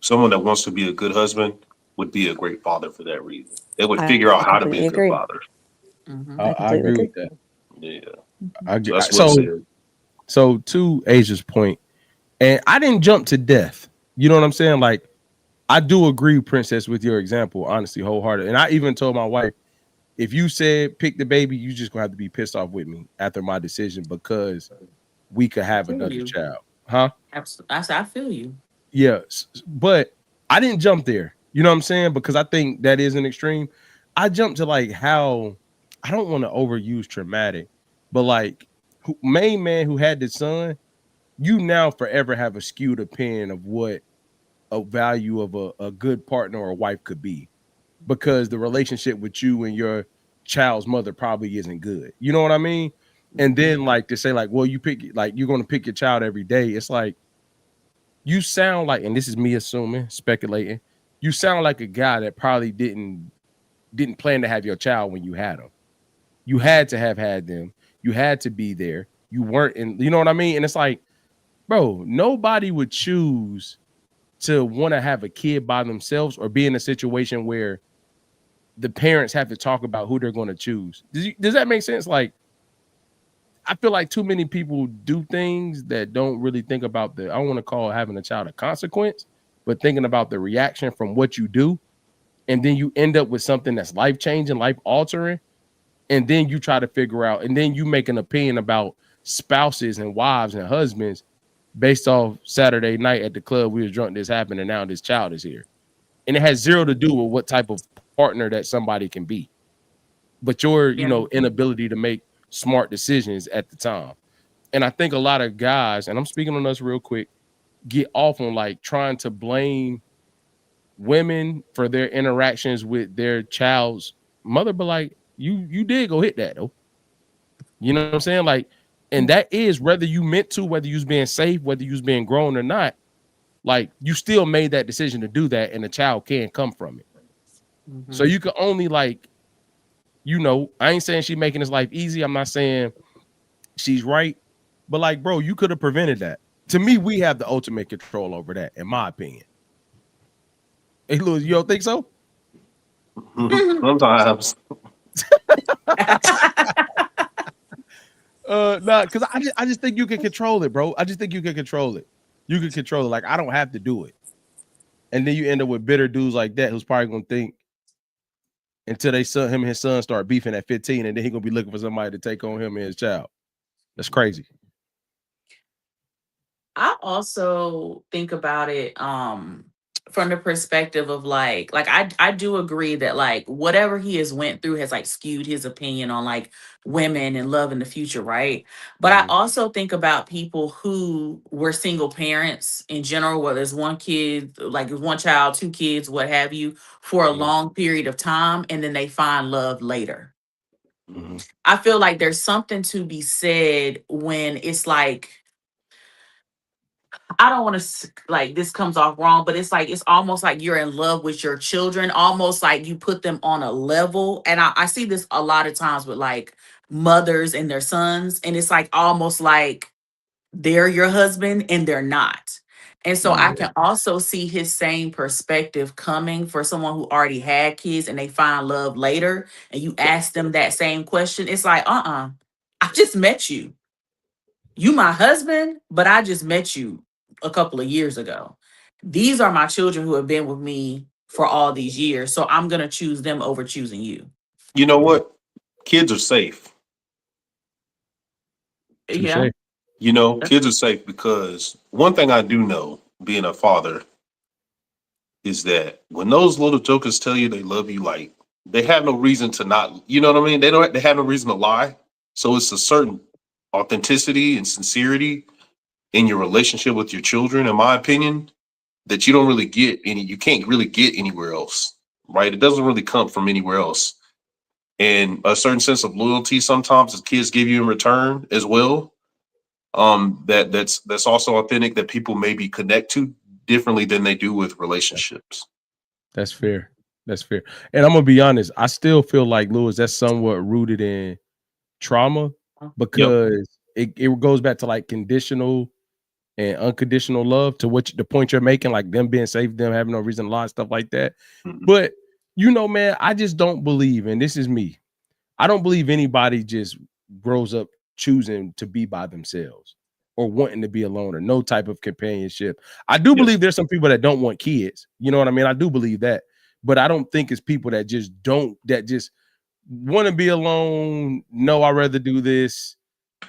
E: someone that wants to be a good husband would be a great father for that reason. They would figure out how to be a good father.
B: Mm-hmm.
C: I agree with that.
E: Yeah.
C: I agree.
E: That's well said.
C: So to Asia's point, and I didn't jump to death. You know what I'm saying? Like, I do agree, Princess, with your example, honestly, wholehearted. And I even told my wife, if you said pick the baby, you just gonna have to be pissed off with me after my decision, because we could have another child. Huh?
B: Absolutely. I feel you.
C: Yeah. But I didn't jump there. You know what I'm saying? Because I think that is an extreme. I jumped to how, I don't want to overuse traumatic, but main man who had the son, you now forever have a skewed opinion of what a value of a good partner or a wife could be, because the relationship with you and your child's mother probably isn't good. You know what I mean? And then to say well, you're going to pick your child every day. It's like, you sound like, and this is me assuming, speculating, you sound like a guy that probably didn't plan to have your child when you had them. You had to have had them. You had to be there. You weren't you know what I mean? And it's like, bro, nobody would choose to want to have a kid by themselves or be in a situation where the parents have to talk about who they're going to choose. Does that make sense? I feel like too many people do things that don't really think about I don't want to call having a child a consequence, but thinking about the reaction from what you do. And then you end up with something that's life-changing, life-altering. And then you try to figure out, and then you make an opinion about spouses and wives and husbands based off Saturday night at the club, we was drunk, this happened, and now this child is here. And it has zero to do with what type of partner that somebody can be, but your inability to make smart decisions at the time. And I think a lot of guys, and I'm speaking on us real quick, get off on trying to blame women for their interactions with their child's mother, but you did go hit that though. You know what I'm saying? And that is whether you meant to, whether you was being safe, whether you was being grown or not, you still made that decision to do that, and the child can come from it. Mm-hmm. So you can only I ain't saying she's making his life easy. I'm not saying she's right, but bro, you could have prevented that. To me, we have the ultimate control over that, in my opinion. Hey, Louis, you don't think so?
E: Sometimes.
C: Nah, because I just think you can control it, bro. I just think you can control it. You can control it. I don't have to do it. And then you end up with bitter dudes like that who's probably gonna think until him and his son start beefing at 15, and then he's gonna be looking for somebody to take on him and his child. That's crazy.
B: I also think about it from the perspective of I do agree that whatever he has went through has skewed his opinion on women and love in the future, right? But I also think about people who were single parents in general, whether it's one kid, one child, two kids, what have you, for a long period of time, and then they find love later. I feel like there's something to be said when it's like, I don't want to like this comes off wrong, but it's like it's almost like you're in love with your children, almost like you put them on a level. And I see this a lot of times with like mothers and their sons, and it's like almost like they're your husband and they're not. And so I can also see his same perspective coming for someone who already had kids and they find love later, and you ask them that same question. It's like, I just met you. You my husband, but I just met you a couple of years ago. These are my children who have been with me for all these years. So I'm going to choose them over choosing you.
E: You know what? Kids are safe.
B: Yeah.
E: You know, kids are safe because one thing I do know, being a father, is that when those little jokers tell you they love you, like they have no reason to not, you know what I mean? They have no reason to lie. So it's a certain authenticity and sincerity in your relationship with your children, in my opinion, that you can't really get anywhere else, right? It doesn't really come from anywhere else. And a certain sense of loyalty sometimes as kids give you in return as well. That's also authentic, that people maybe connect to differently than they do with relationships.
C: That's fair. That's fair. And I'm gonna be honest, I still feel like, Lewis, that's somewhat rooted in trauma, because it goes back to like conditional and unconditional love, to the point you're making, like them being safe, them having no reason to lie, stuff like that. But you know, man, I just don't believe, and this is me, I don't believe anybody just grows up choosing to be by themselves or wanting to be alone or no type of companionship. I do believe there's some people that don't want kids. You know what I mean? I do believe that. But I don't think it's people that just want to be alone. No, I'd rather do this.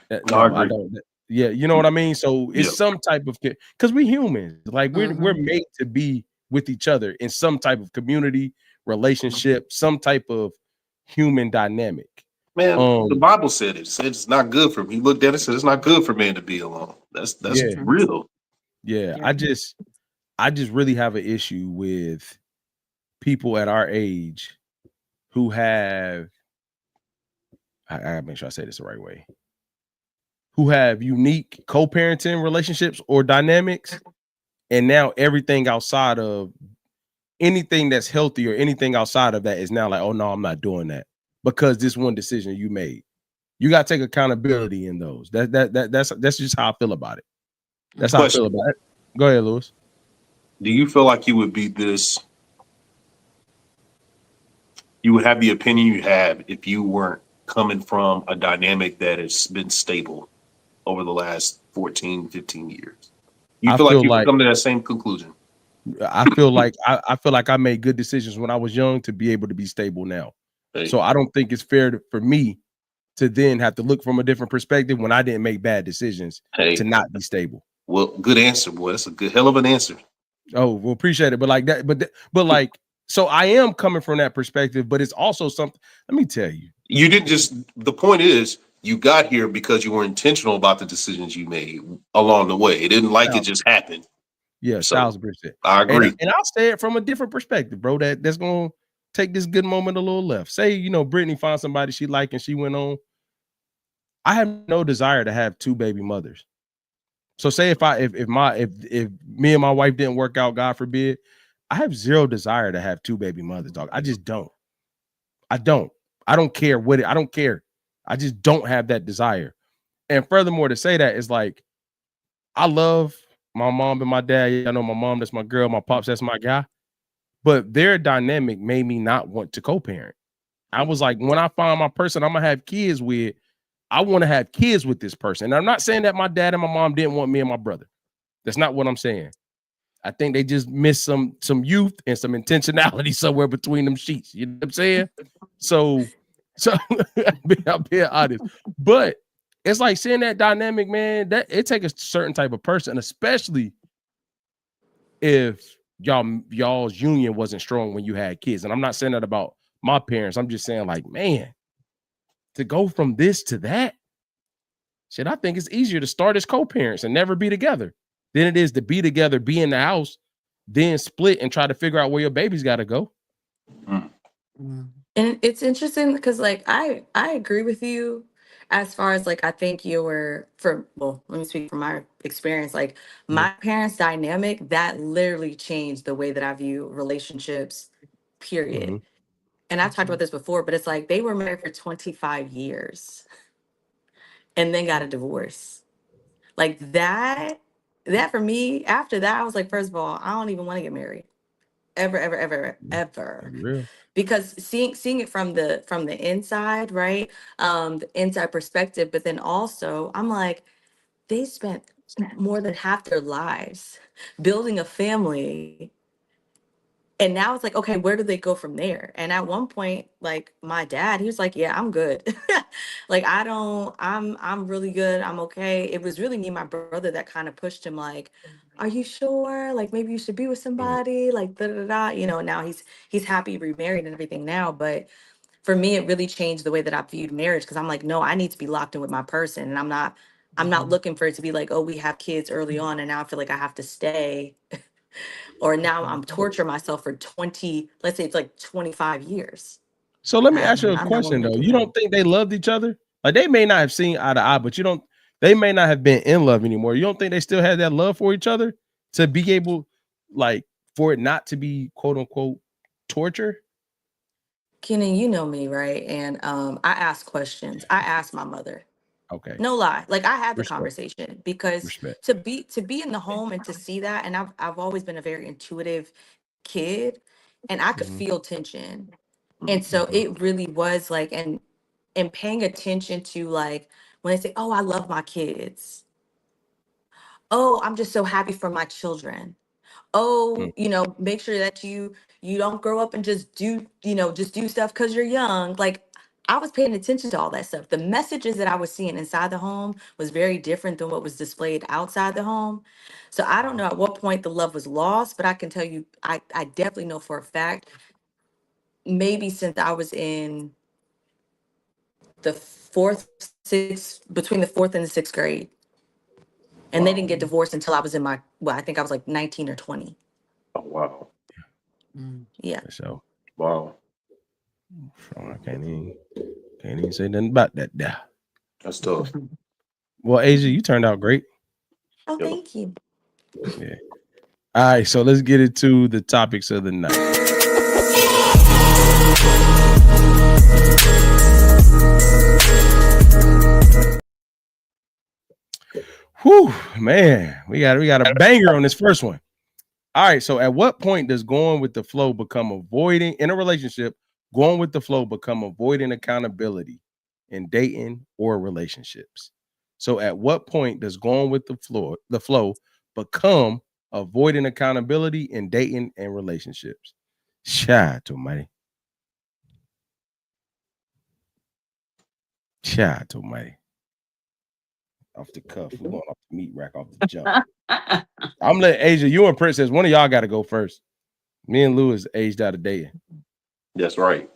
C: No, I don't. Yeah, you know what I mean? So it's some type of, because we humans, like we're made to be with each other in some type of community, relationship, some type of human dynamic.
E: Man, the Bible said it. Said it's not good for me. He looked at it and said it's not good for man to be alone. That's real.
C: Yeah, I just really have an issue with people at our age who have, I gotta make sure I say this the right way, who have unique co-parenting relationships or dynamics, and now everything outside of anything that's healthy or anything outside of that is now like, oh no, I'm not doing that because this one decision you made. You got to take accountability in those. That's just how I feel about it. That's how I feel about it. Go ahead, Lewis.
E: Do you feel like you would be this? You would have the opinion you have if you weren't coming from a dynamic that has been stable over the last 14, 15 years. You feel like you would come to that same conclusion?
C: I feel like I made good decisions when I was young to be able to be stable now. So I don't think it's fair for me to then have to look from a different perspective when I didn't make bad decisions to not be stable.
E: Well, good answer, boy. That's a good hell of an answer.
C: Oh, well, appreciate it. But like that, but like, so I am coming from that perspective, but it's also something, let me tell you.
E: You didn't just, the point is, you got here because you were intentional about the decisions you made along the way. It didn't like it just happened.
C: Yeah, 1,000%.
E: I agree.
C: And I'll say it from a different perspective, bro. That's gonna take this good moment a little left. Say, you know, Brittany found somebody she liked and she went on. I have no desire to have two baby mothers. So say if me and my wife didn't work out, God forbid, I have zero desire to have two baby mothers, dog. I just don't. I don't care I don't care. I just don't have that desire. And furthermore, to say that is like, I love my mom and my dad. I know my mom, that's my girl. My pops, that's my guy. But their dynamic made me not want to co-parent. I was like, when I find my person I'm gonna have kids with, I want to have kids with this person. And I'm not saying that my dad and my mom didn't want me and my brother. That's not what I'm saying. I think they just missed some youth and some intentionality somewhere between them sheets. You know what I'm saying? So I'm being honest. But it's like seeing that dynamic, man, that it takes a certain type of person, especially if y'all's union wasn't strong when you had kids. And I'm not saying that about my parents. I'm just saying, like, man, to go from this to that, shit, I think it's easier to start as co-parents and never be together than it is to be together, be in the house, then split and try to figure out where your baby's got to go.
D: And it's interesting because like I agree with you as far as like I think you were for well, let me speak from my experience. Like
C: Mhm.
D: my parents' dynamic that literally changed the way that I view relationships, period.
C: Mhm.
D: And I've talked about this before, but it's like they were married for 25 years and then got a divorce. Like that for me, after that, I was like, first of all, I don't even want to get married. Ever, ever, ever, ever.
C: That's real.
D: Because seeing it from the inside, right? The inside perspective, but then also I'm like, they spent more than half their lives building a family. And now it's like, okay, where do they go from there? And at one point, like my dad, he was like, yeah, I'm good. Like I don't, I'm really good. I'm okay. It was really me and my brother that kind of pushed him like, are you sure? Like maybe you should be with
C: Mhm.
D: somebody, like da da da. You know, now he's happy remarried and everything now. But for me, it really changed the way that I viewed marriage because I'm like, no, I need to be locked in with my person. And I'm not looking for it to be like, oh, we have kids early on and now I feel like I have to stay or now I'm torturing myself for 20, let's say it's like 25 years.
C: So let me ask you a
D: I'm not
C: question
D: willing to
C: though.
D: do
C: You
D: that.
C: don't think they loved each other? Like they may not have seen eye to eye, but you don't. They may not have been in love anymore. You don't think they still had that love for each other to be able, like, for it not to be quote unquote torture?
D: Kenan, you know me, right? And I ask questions. I asked my mother.
C: Okay,
D: No lie. Like I had the
C: respect,
D: conversation because
C: respect.
D: to be in the home and to see that, and I've always been a very intuitive kid and I could
C: Mhm.
D: feel tension. And so
E: Mhm.
D: it really was like and paying attention to like when they say, oh, I love my kids. Oh, I'm just so happy for my children.
C: Mm.
D: Oh, make sure that you don't grow up and just do stuff because you're young. Like I was paying attention to all that stuff. The messages that I was seeing inside the home was very different than what was displayed outside the home. So I don't know at what point the love was lost, but I can tell you, I definitely know for a fact, maybe since I was in the fourth, sixth, between the fourth and the sixth grade. And they didn't get divorced until I was I think I was like 19 or 20.
E: Oh, wow.
B: Mm.
D: Yeah.
C: So
E: Wow.
C: I can't even say nothing about that. There.
E: That's tough.
C: Well, Asia, you turned out great.
D: Oh,
E: Yep.
D: thank you.
C: Yeah. All right, so let's get into the topics of the night. Whew, man, we got a banger on this first one. All right, so at what point does going with the flow become avoiding in a relationship? Going with the flow become avoiding accountability in dating or relationships. So at what point does going with the flow become avoiding accountability in dating and relationships? Shout to mighty. Shout to mighty. Off the cuff. We're going off the meat rack off the jump. I'm letting Asia, you and Princess, one of y'all got to go first. Me and Lou is aged out of dating.
E: That's right.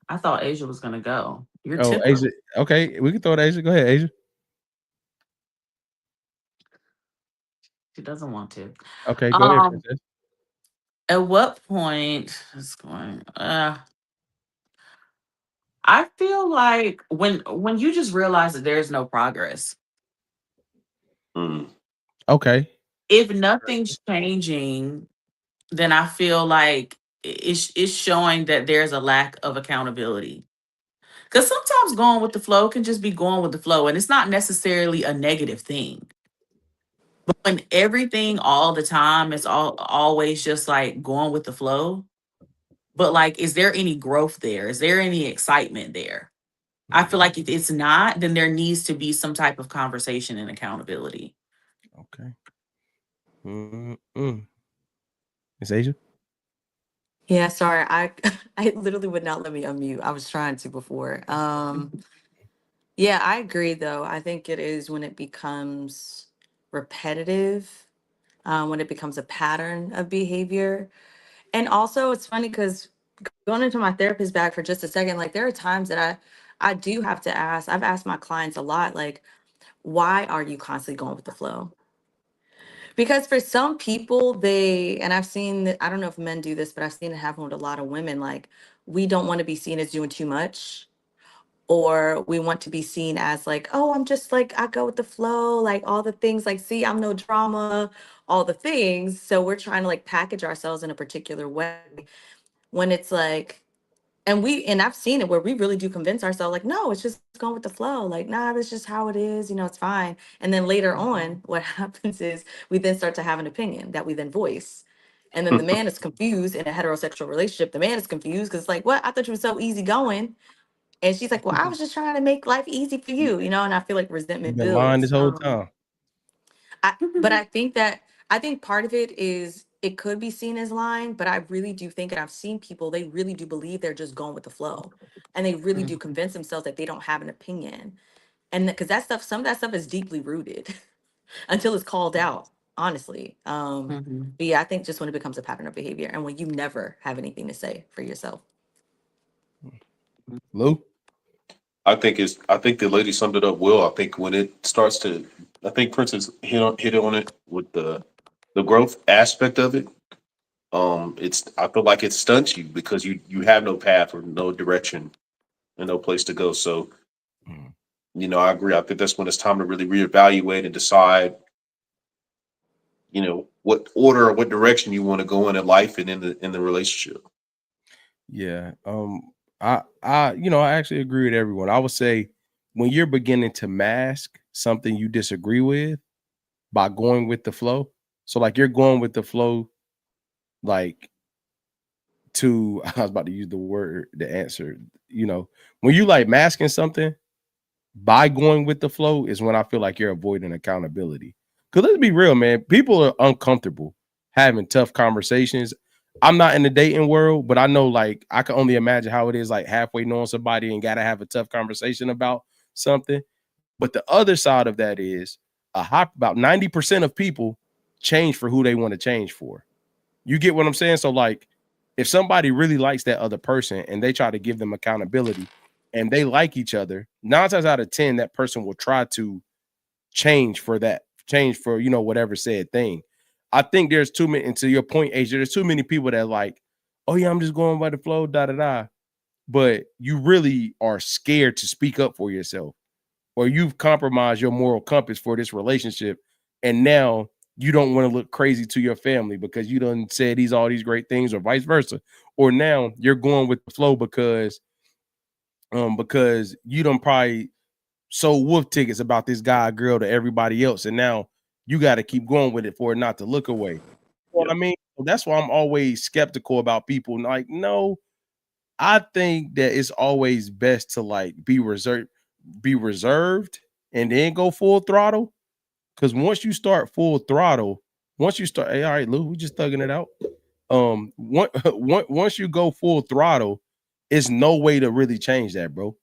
B: I thought Asia was gonna go. You're
C: Oh,
B: tipper.
C: Asia. Okay, we can throw it Asia. Go ahead, Asia.
B: She doesn't want to.
C: Okay, go ahead,
B: Um,
C: Princess.
B: at what point is going? I feel like when you just realize that there's no progress.
E: Mm.
C: Okay.
B: If nothing's changing, then I feel like it's showing that there's a lack of accountability. Because sometimes going with the flow can just be going with the flow, and it's not necessarily a negative thing. But when everything all the time is always just like going with the flow, but like, is there any growth there? Is there any excitement there? I feel like if it's not, then there needs to be some type of conversation and accountability.
C: Okay. Mm-mm. It's Asia.
D: Yeah, sorry. I I literally would not let me unmute. I was trying to before. Yeah, I agree though. I think it is when it becomes repetitive, when it becomes a pattern of behavior. And also it's funny because going into my therapist bag for just a second, like there are times that I do have to ask. I've asked my clients a lot, like, why are you constantly going with the flow? Because for some people, and I've seen that, I don't know if men do this, but I've seen it happen with a lot of women. Like, we don't want to be seen as doing too much, or we want to be seen as like, oh, I'm just like, I go with the flow, like all the things, like, see, I'm no drama, all the things. So we're trying to like package ourselves in a particular way when it's like, and I've seen it where we really do convince ourselves, like, no, it's just going with the flow. Like, nah, that's just how it is. You know, it's fine. And then later on, what happens is we then start to have an opinion that we then voice. And then the man is confused in a heterosexual relationship. The man is confused because, like, what? I thought you were so easygoing. And she's like, well, I was just trying to make life easy for you, you know? And I feel like
C: You've
D: resentment
C: been lying this
D: builds.
C: whole time.
D: But I think part of it is it could be seen as lying, but I really do think, and I've seen people, they really do believe they're just going with the flow, and they really do convince themselves that they don't have an opinion, and because that stuff, some of that stuff is deeply rooted until it's called out. Honestly,
B: Mhm.
D: but yeah, I think just when it becomes a pattern of behavior, and when you never have anything to say for yourself.
C: Lou?
E: I think the lady summed it up well. I think when it starts to, I think Princess hit on it with the growth aspect of it. I feel like it stunts you because you have no path or no direction and no place to go. So, I agree. I think that's when it's time to really reevaluate and decide, what order or what direction you want to go in life and in the relationship.
C: Yeah. I actually agree with everyone. I would say when you're beginning to mask something you disagree with by going with the flow. So like you're going with the flow, like I was about to use the answer, when you like masking something by going with the flow is when I feel like you're avoiding accountability. Because let's be real, man, people are uncomfortable having tough conversations. I'm not in the dating world, but I know like I can only imagine how it is like halfway knowing somebody and gotta have a tough conversation about something. But the other side of that is about 90% of people change for who they want to change for. You get what I'm saying? So like if somebody really likes that other person and they try to give them accountability and they like each other, 9 times out of 10, that person will try to change for whatever said thing. I think there's too many, and to your point, Asia, there's too many people that like, oh yeah, I'm just going by the flow, da da da. But you really are scared to speak up for yourself, or you've compromised your moral compass for this relationship, and now you don't want to look crazy to your family because you done said all these great things, or vice versa. Or now you're going with the flow because you done probably sold wolf tickets about this guy or girl to everybody else, and now you got to keep going with it for it not to look away. You know what I mean? That's why I'm always skeptical about people. Like, no, I think that it's always best to like be reserved and then go full throttle. Because once you start full throttle, hey, all right, Lou, we just thugging it out. Once you go full throttle, it's no way to really change that, bro.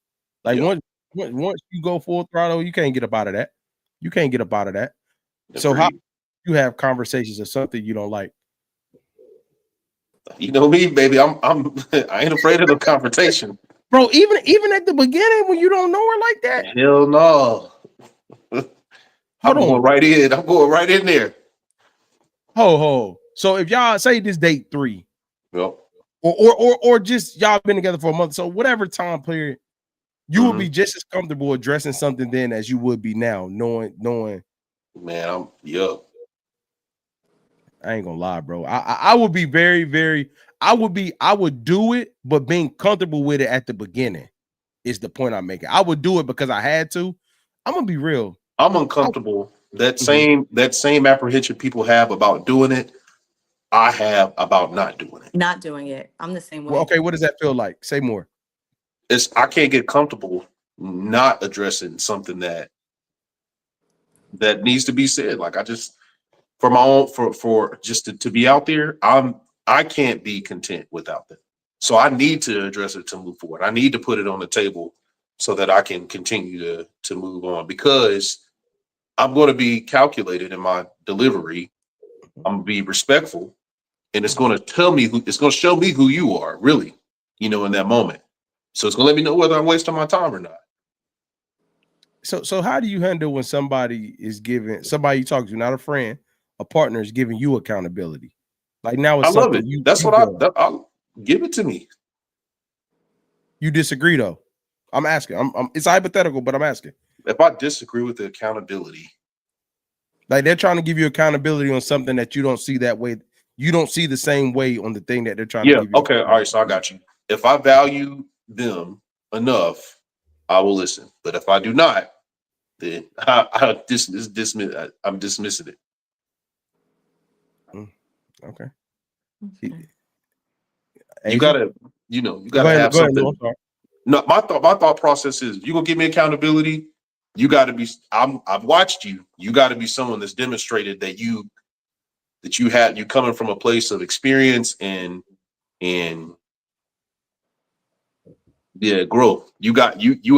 C: Like once you go full throttle, you can't get up out of that. You can't get up out of that. So how you have conversations of something you don't like?
E: You know me, baby. I ain't afraid of the confrontation,
C: bro. Even at the beginning when you don't know her like that.
E: Hell no. I'm going right in. I'm going right in there.
C: Ho. So if y'all say this date 3,
E: yep,
C: or just y'all been together for a month, so whatever time period, you will be just as comfortable addressing something then as you would be now, knowing.
E: Man,
C: I ain't gonna lie, bro. I would be very, very. I would do it, but being comfortable with it at the beginning is the point I'm making. I would do it because I had to. I'm gonna be real.
E: I'm uncomfortable. That same apprehension people have about doing it, I have about not doing it.
D: Not doing it. I'm the same way.
C: Well, okay, what does that feel like? Say more.
E: I can't get comfortable not addressing something that needs to be said. Like I just, for my own, for just to be out there, I can't be content without that. So I need to address it to move forward. I need to put it on the table so that I can continue to move on, because I'm going to be calculated in my delivery. I'm going to be respectful, and it's going to it's going to show me who you are really, in that moment. So it's going to let me know whether I'm wasting my time or not.
C: So how do you handle when somebody you talk to, not a friend, a partner is giving you accountability. Like now
E: I
C: it's
E: love
C: something
E: it.
C: you
E: That's
C: you
E: what
C: doing.
E: I'll give it to me.
C: You disagree though. I'm asking. It's hypothetical, but I'm asking.
E: If I disagree with the accountability,
C: like they're trying to give you accountability on something that you don't see that way. You don't see the same way on the thing that they're trying to
E: yeah,
C: give you.
E: okay, all right. So I got you. If I value them enough, I will listen. But if I do not, then I'm dismissing it.
C: Okay.
D: Okay.
E: You gotta, you
C: Go
E: gotta
C: ahead.
E: have
C: Go ahead,
E: something.
C: Lou, I'm sorry.
E: No, my thought process is you gonna give me accountability. You gotta be. I've watched you. You gotta be someone that's demonstrated that you coming from a place of experience and yeah, growth. You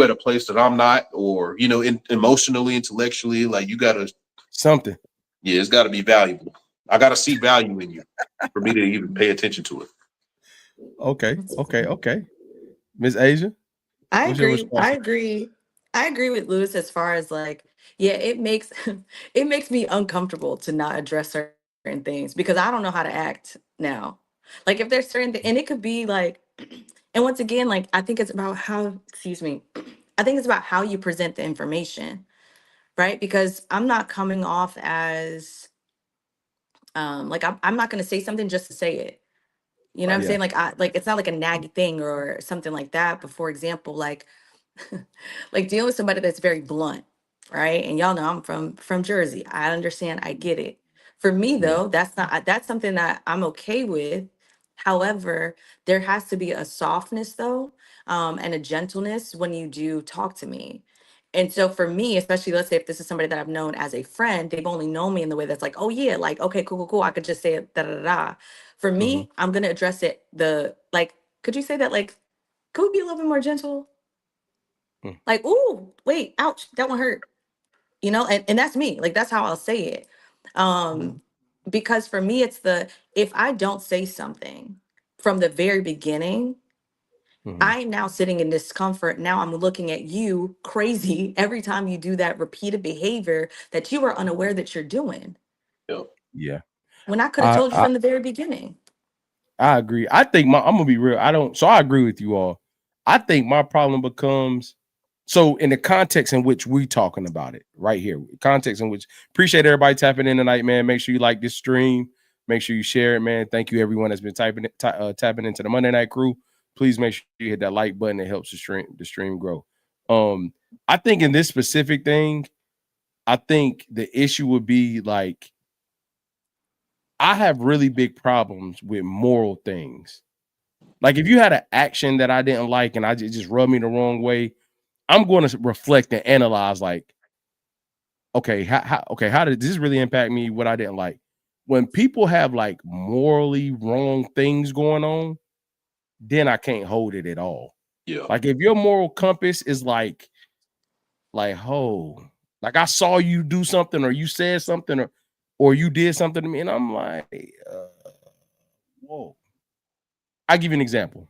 E: at a place that I'm not, or emotionally, intellectually, like you gotta
C: Something.
E: yeah, it's gotta be valuable. I gotta see value in you for me to even pay attention to it.
C: Okay. Miss Asia,
D: I
C: what's your
D: agree.
C: response?
D: I agree. I agree with Lewis as far as like, yeah, it makes it makes me uncomfortable to not address certain things because I don't know how to act now. Like if there's and it could be like, and once again, like I think it's about how, excuse me, I think it's about how you present the information, right? Because I'm not coming off as like I'm not gonna say something just to say it. You know what I'm
E: Right.
C: Yeah.
D: saying? Like it's not like a naggy thing or something like that. But for example, like like dealing with somebody that's very blunt, right? And y'all know I'm from Jersey. I understand. I get it. For me
C: Yeah.
D: though, that's something that I'm okay with. However, there has to be a softness though, and a gentleness when you do talk to me. And so for me, especially let's say if this is somebody that I've known as a friend, they've only known me in the way that's like, oh yeah, like okay, cool. I could just say it, da da da. Da. For
C: Mhm.
D: me, I'm gonna address it the like, could you say that like, could we be a little bit more gentle?
C: Mm.
D: Like, ooh, wait, ouch, that one hurt. And that's me. Like that's how I'll say it. Um, because for me, it's if I don't say something from the very beginning,
C: Mhm.
D: I'm now sitting in discomfort. Now I'm looking at you crazy every time you do that repeated behavior that you are unaware that you're doing.
C: Yeah.
D: When I could have
C: I,
D: told you
C: I
D: from the very beginning.
C: I agree. I think I'm gonna be real. I agree with you all. I think my problem becomes so in the context in which we talking about it right here, context in which appreciate everybody tapping in tonight, man. Make sure you like this stream. Make sure you share it, man. Thank you everyone that's been tapping into the Monday Night Crew. Please make sure you hit that like button. It helps the stream grow. I think in this specific thing, I think the issue would be like I have really big problems with moral things. Like if you had an action that I didn't like and I just rubbed me the wrong way, I'm going to reflect and analyze like, okay, how did this really impact me? What I didn't like. When people have like morally wrong things going on, then I can't hold it at all.
E: Yeah.
C: Like if your moral compass is like, oh, like I saw you do something or you said something or you did something to me, and I'm like, whoa. I'll give you an example.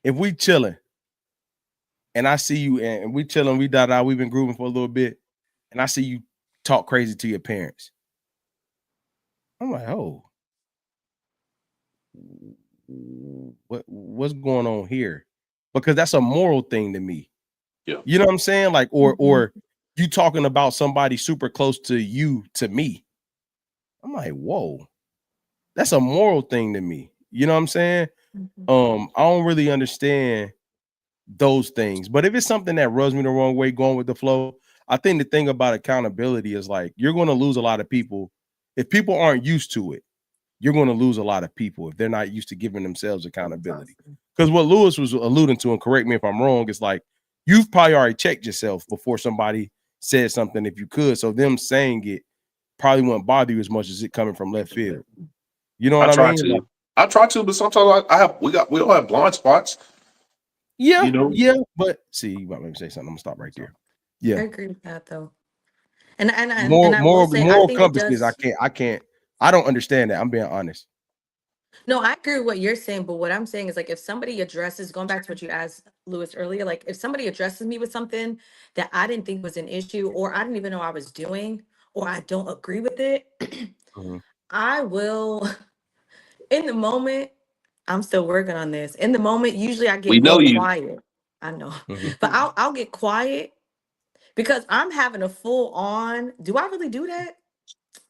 C: If we chilling and I see you and we chilling, we've been grooving for a little bit, and I see you talk crazy to your parents. I'm like, oh, what's going on here? Because that's a moral thing to me.
E: Yeah.
C: You know what I'm saying? Like,
D: Mhm.
C: or you talking about somebody super close to you to me. I'm like, whoa, that's a moral thing to me. You know what I'm saying? I don't really understand those things. But if it's something that rubs me the wrong way, going with the flow, I think the thing about accountability is like you're going to lose a lot of people if people aren't used to it. You're going to lose a lot of people if they're not used to giving themselves accountability. Because what Lewis was alluding to, and correct me if I'm wrong, is like you've probably already checked yourself before somebody said something if you could. So them saying it probably wouldn't bother you as much as it coming from left field. You know what I mean? Like,
E: I try to, but sometimes we all have blind spots.
C: yeah,
E: You know?
C: yeah. But see, you about to make me say something. I'm gonna stop right there.
D: I
C: Yeah.
D: agree with that though. And
C: More
D: I will
C: moral
D: say I
C: moral
D: think it
C: compasses.
D: does.
C: I don't understand that. I'm being honest.
D: No, I agree with what you're saying, but what I'm saying is like if somebody addresses, going back to what you asked Lewis earlier, like if somebody addresses me with something that I didn't think was an issue or I didn't even know I was doing, or I don't agree with it,
C: Mhm.
D: I will, in the moment, I'm still working on this. In the moment, usually I
E: We
D: get
E: know
D: real
E: you.
D: quiet. I know,
C: Mhm.
D: but I'll get quiet because I'm having a full on. Do I really do that?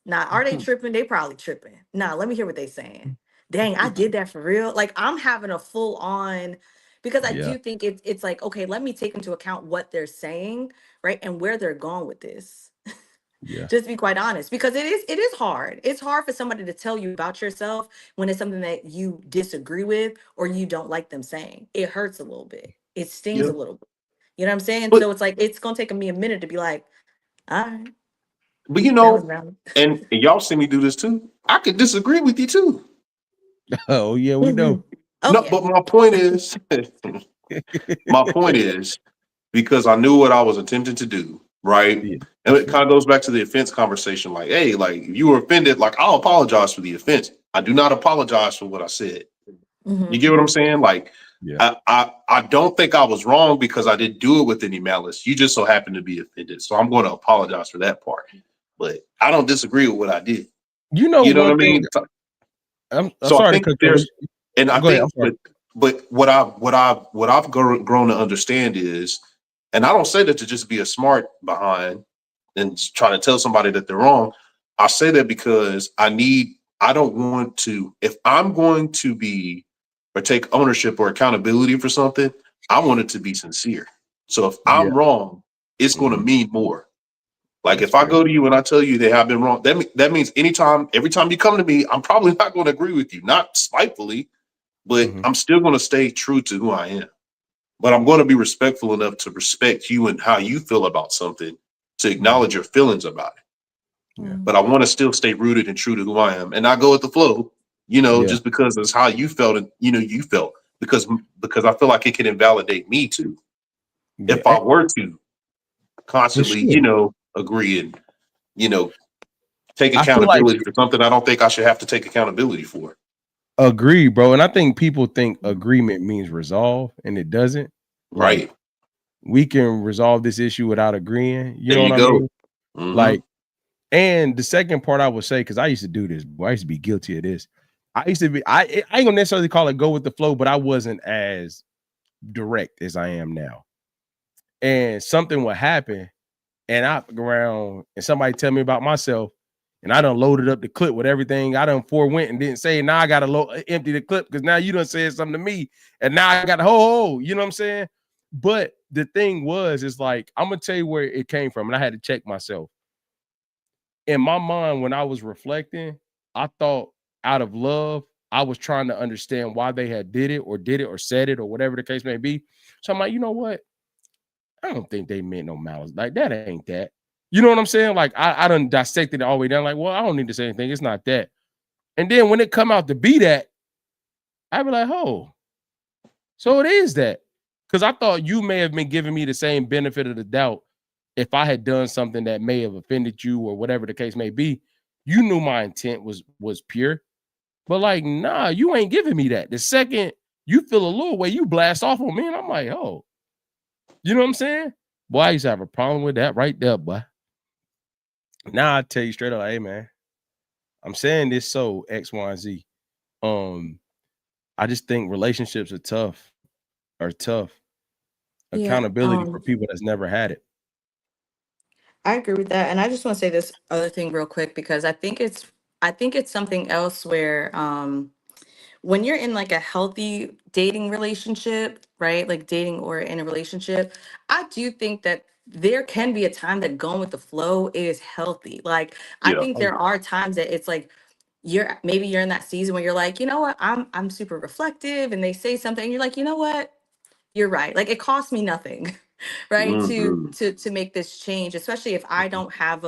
D: Nah, are they tripping? They probably tripping. Nah, let me hear what they saying. Dang, I did that for real. Like I'm having a full on because I
C: Yeah.
D: do think it's like, okay, let me take into account what they're saying, right? And where they're going with this.
C: Yeah.
D: Just to be quite honest, because it is hard. It's hard for somebody to tell you about yourself when it's something that you disagree with or you don't like them saying. It hurts a little bit. It stings
E: Yeah.
D: a little bit. You know what I'm saying?
E: But
D: So it's like it's gonna take me a minute to be like, all right,
E: but you
D: that was
E: know,
D: valid.
E: and y'all see me do this too. I could disagree with you too.
C: Oh yeah, we know.
D: Oh
E: No,
D: yeah.
E: but my point is, my point is because I knew what I was attempting to do, right?
C: Yeah,
E: And
C: for
E: it kind
C: sure.
E: of goes back to the offense conversation. Like, hey, like if you were offended, like I'll apologize for the offense. I do not apologize for what I said. You
D: Mhm.
E: get what I'm saying? Like,
C: Yeah.
E: I don't think I was wrong because I didn't do it with any malice. You just so happened to be offended, so I'm going to apologize for that part. But I don't disagree with what I did.
C: You know
E: You know what I
C: one thing.
E: mean?
C: I'm
E: So I
C: sorry to
E: think
C: cut you.
E: there's, and I
C: Go ahead. I'm
E: think,
C: sorry.
E: but what I've grown to understand is, and I don't say that to just be a smart behind and try to tell somebody that they're wrong. I say that because I don't want to, if I'm going to be or take ownership or accountability for something, I want it to be sincere. So if
C: Yeah.
E: I'm wrong, it's going to
C: Mhm.
E: mean more. Like
C: That's
E: if I
C: fair.
E: go to you and I tell you that I've been wrong, that means every time you come to me, I'm probably not going to agree with you, not spitefully, but
C: Mhm.
E: I'm still going to stay true to who I am. But I'm going to be respectful enough to respect you and how you feel about something, to
C: Mhm.
E: acknowledge your feelings about it.
C: Yeah.
E: But I want to still stay rooted and true to who I am, and not go with the flow,
C: Yeah.
E: just because it's how you felt and you felt, because I feel like it can invalidate me too
C: Yeah.
E: if I were to
C: For
E: constantly,
C: sure.
E: agree and you know take
C: I feel like
E: accountability for something I don't think I should have to take accountability for.
C: agree, bro. And I think people think agreement means resolve, and it doesn't. Like
E: Right.
C: we can resolve this issue without agreeing. You
E: There
C: know
E: you
C: what I
E: go.
C: mean?
E: Hmm.
C: Like, and the second part I would say, because I used to do this, boy, I used to be guilty of this. I used to be, I ain't gonna necessarily call it go with the flow, but I wasn't as direct as I am now. And something would happen, and I go around and somebody tell me about myself, and I done loaded up the clip with everything I done forewent and didn't say. Now I gotta empty the clip because now you done said something to me, and now I got to you know what I'm saying? But the thing was, is like I'm gonna tell you where it came from, and I had to check myself. In my mind, when I was reflecting, I thought out of love, I was trying to understand why they had did it or said it or whatever the case may be. So I'm like, you know what? I don't think they meant no malice. Like that ain't that. You know what I'm saying? Like I done dissected it all the way down. Like, well, I don't need to say anything. It's not that. And then when it come out to be that, I be like, oh, so it is that. Because I thought you may have been giving me the same benefit of the doubt if I had done something that may have offended you or whatever the case may be. You knew my intent was pure. But like, nah, you ain't giving me that. The second you feel a little way, you blast off on me, and I'm like, oh, you know what I'm saying? Boy, I used to have a problem with that right there, boy. Now I tell you straight up, hey man, I'm saying this so X, Y, and Z. I just think relationships are tough.
D: Yeah.
C: Accountability for people that's never had it.
D: I agree with that. And I just want to say this other thing real quick because I think it's something else where when you're in like a healthy dating relationship, right? Like dating or in a relationship, I do think that there can be a time that going with the flow is healthy. Like I
E: Yeah.
D: think
C: Oh,
D: there are times that it's like you're in that season where you're like, you know what, I'm super reflective and they say something and you're like, you know what? You're right. Like it costs me nothing, right? To
E: Hmm.
D: to to make this change, especially if I
C: mhm.
D: don't have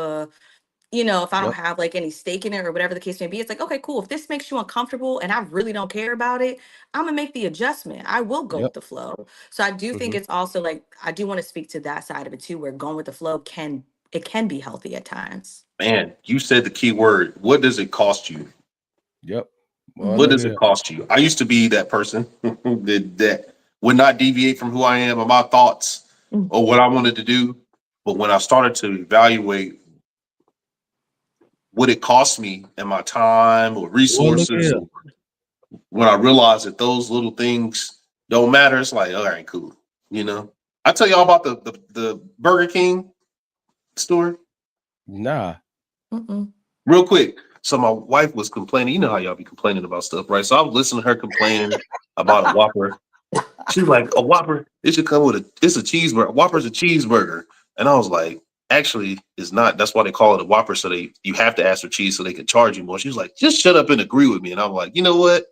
D: if I don't
C: Yep.
D: have like any stake in it or whatever the case may be. It's like, okay, cool. If this makes you uncomfortable and I really don't care about it, I'm gonna make the adjustment. I will go
C: Yep.
D: with the flow. So I do think
C: Mhm.
D: it's also like I do want to speak to that side of it too, where going with the flow can be healthy at times.
E: Man, you said the key word. What does it cost you?
C: Yep. Well,
E: What
C: look
E: does
C: at
E: it
C: it.
E: cost you? I used to be that person that would not deviate from who I am or my thoughts
D: Mm.
E: or what I wanted to do. But when I started to evaluate what it costs me and my time or resources.
C: Well,
E: When I realize that those little things don't matter, it's like, all right, cool. You know, I tell y'all about the Burger King story.
C: nah.
D: Mm-mm.
E: Real quick. So my wife was complaining. You know how y'all be complaining about stuff, right? So I was listening to her complain about a Whopper. She's like, a Whopper, it should come with it's a cheeseburger. Whopper's a cheeseburger. And I was like, actually, it's not. That's why they call it a Whopper. So you have to ask for cheese so they can charge you more. She was like, just shut up and agree with me. And I'm like, you know what?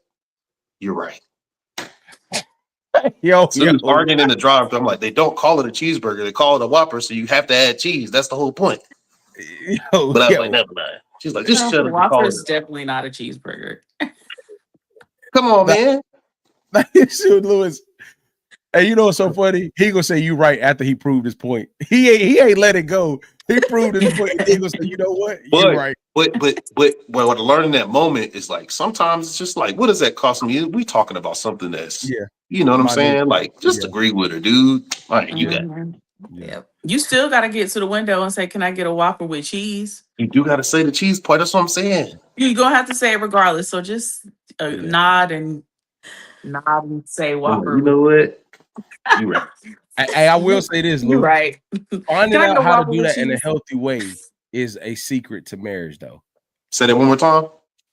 E: You're right.
C: Yo,
E: So we was arguing in the drive-thru. I'm like, they don't call it a cheeseburger. They call it a Whopper. So you have to add cheese. That's the whole point.
C: Yo,
E: But I was like, never mind. She's like, just shut up and call
B: Whopper
E: it.
B: is definitely not a cheeseburger.
E: Come on, man.
C: Shoot, Lewis. Hey, you know what's so funny? He gonna say you right after he proved his point. He ain't let it go. He proved his point. He gonna say, you know what? You right.
E: But what I learned in that moment is like sometimes it's just like, what does that cost me? We talking about something that's you know what I'm saying? Like, just agree with her, dude. All right, you got it.
B: Yep. You still got to get to the window and say, "Can I get a Whopper with cheese?"
E: You do got to say the cheese part. That's what I'm saying.
B: You're gonna have to say it regardless. So just nod and say Whopper.
E: You know what? You right.
C: I will say this, Lou.
B: You're right.
C: Finding out how to do that in a healthy way is a secret to marriage, though.
E: Say that one more time.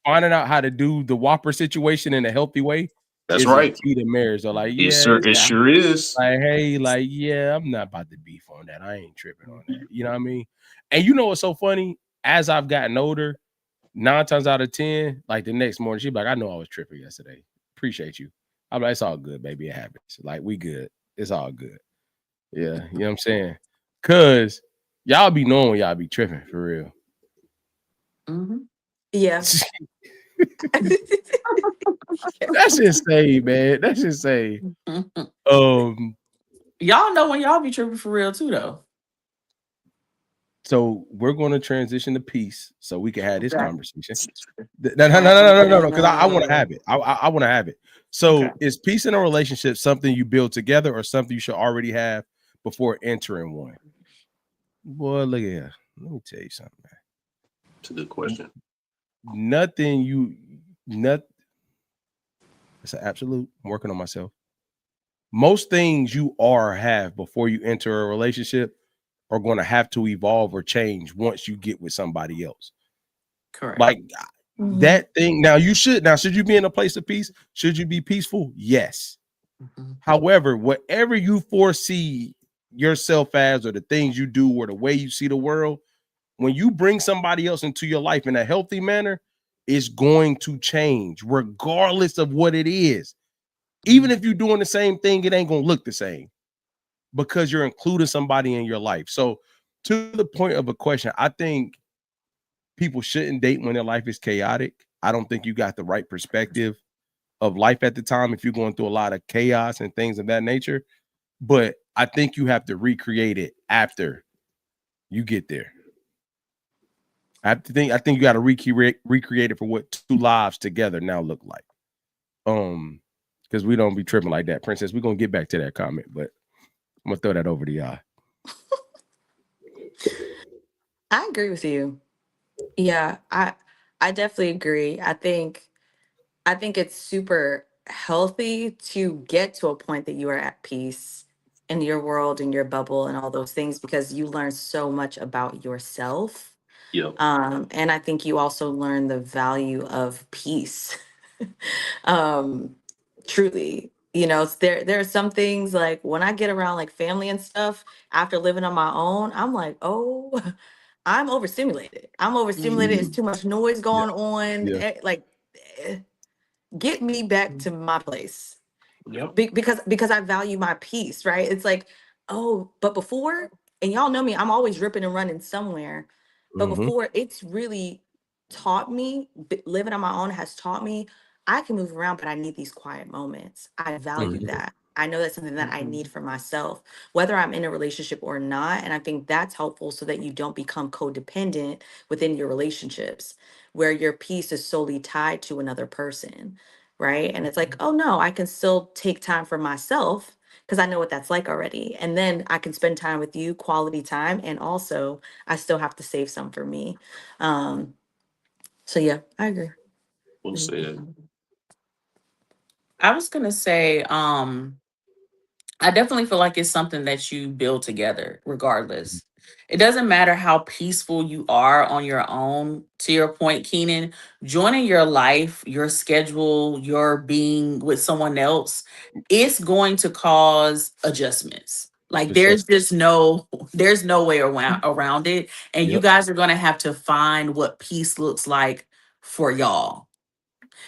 C: Finding out how to do the Whopper situation in a healthy way.
E: That's right.
C: Key to marriage. So like,
E: it sure is.
C: Like, hey, like, yeah, I'm not about to beef on that. I ain't tripping on that. You know what I mean? And you know what's so funny? As I've gotten older, 9 times out of 10, like the next morning, she'd be like, I know I was tripping yesterday. Appreciate you. I'm like, it's all good, baby. It happens. Like, we good. It's all good. Yeah, you know what I'm saying? Cause y'all be knowing y'all be tripping for real.
D: Mm-hmm. Yeah.
C: That's insane, man. That's insane.
B: Y'all know when y'all be tripping for real too, though.
C: So we're going to transition to peace so we can have this conversation. No, because I want to have it. I want to have it. So is peace in a relationship something you build together or something you should already have before entering one? Boy, look at here. Let me tell you something, man.
E: It's a good question.
C: It's an absolute. I'm working on myself. Most things you have before you enter a relationship are going to have to evolve or change once you get with somebody else.
B: Correct.
C: Like that thing. Should you be in a place of peace? Should you be peaceful? Yes. However, whatever you foresee yourself as, or the things you do, or the way you see the world, when you bring somebody else into your life in a healthy manner, it's going to change regardless of what it is. Even if you're doing the same thing, it ain't going to look the same because you're including somebody in your life. So to the point of a question, I think people shouldn't date when their life is chaotic. I don't think you got the right perspective of life at the time if you're going through a lot of chaos and things of that nature. But I think you have to recreate it after you get there. I think you got to recreate it for what 2 lives together now look like. Because we don't be tripping like that, Princess. We're gonna get back to that comment, but I'm gonna throw that over to y'all.
D: I agree with you. Yeah, I definitely agree. I think it's super healthy to get to a point that you are at peace in your world, in your bubble, and all those things, because you learn so much about yourself.
E: Yeah.
D: And I think you also learn the value of peace. Truly, there are some things like when I get around like family and stuff after living on my own, I'm like, oh, I'm overstimulated. It's too much noise going on. Get me back to my place.
E: Yep.
D: Because I value my peace, right? It's like, oh, but before, and y'all know me, I'm always ripping and running somewhere. But before, it's really taught me, living on my own has taught me, I can move around, but I need these quiet moments. I value that. I know that's something that I need for myself, whether I'm in a relationship or not. And I think that's helpful so that you don't become codependent within your relationships, where your peace is solely tied to another person, right? And it's like, oh no, I can still take time for myself because I know what that's like already. And then I can spend time with you, quality time. And also I still have to save some for me. So yeah, I agree.
E: Well said.
B: I was gonna say, I definitely feel like it's something that you build together, regardless. It doesn't matter how peaceful you are on your own. To your point, Keenan, joining your life, your schedule, your being with someone else, it's going to cause adjustments. Like
C: For sure.
B: there's no way around it. And you
C: Yep.
B: guys are gonna have to find what peace looks like for y'all.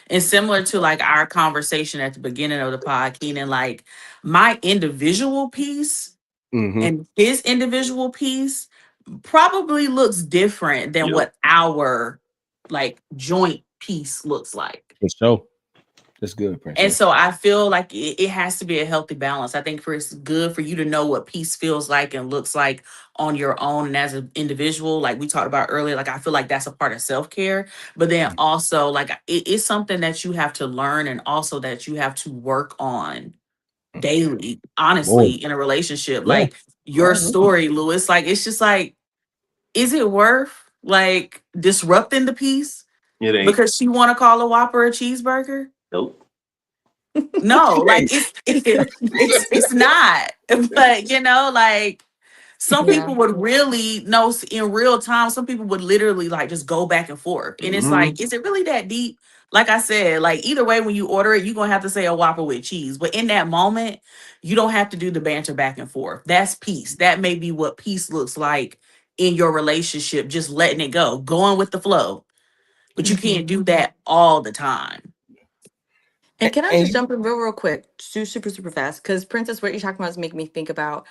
B: And similar to like our conversation at the beginning of the pod, Keenan, like my individual piece
C: Mm-hmm.
B: and his individual piece probably looks different than
E: Yep.
B: what our like joint piece looks like.
C: For sure. That's good,
B: And
C: Princess.
B: so I feel like it has to be a healthy balance. I think it's good for you to know what peace feels like and looks like on your own and as an individual. Like we talked about earlier, like I feel like that's a part of self-care. But then also like it's something that you have to learn and also that you have to work on daily,
C: Boy.
B: honestly, in a relationship.
C: Yeah.
B: Like your story, Lewis, like it's just like, is it worth like disrupting the peace
E: It ain't.
B: because she want to call a Whopper a cheeseburger?
E: Nope.
B: No, like
C: Hey.
B: it's not. But you know, like some
D: Yeah.
B: people would really know in real time. Some people would literally like just go back and forth, and it's like, is it really that deep? Like I said, like either way, when you order it, you're gonna have to say a Whopper with cheese. But in that moment, you don't have to do the banter back and forth. That's peace. That may be what peace looks like in your relationship. Just letting it go, going with the flow. But you can't do that all the time.
D: And can I just
C: And
D: jump in real quick, super fast? Because Princess, what you're talking about is making me think about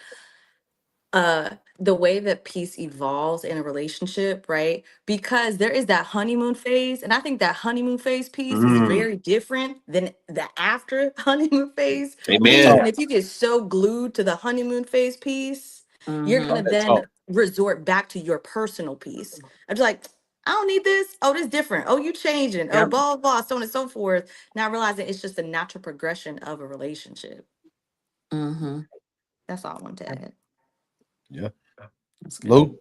D: the way that peace evolves in a relationship, right? Because there is that honeymoon phase, and I think that honeymoon phase piece is very different than the after honeymoon phase piece.
E: Amen.
D: And if you get so glued to the honeymoon phase piece, you're
B: Mhm.
D: gonna then resort back to your personal piece. I'm just like, I don't need this. Oh, this different. Oh, you changing. Oh,
B: Yep.
D: blah blah, so on and so forth. Now realizing it's just a natural progression of a relationship.
B: Mhm.
D: That's all I want to add.
C: yeah.
B: That's good.
C: Lou.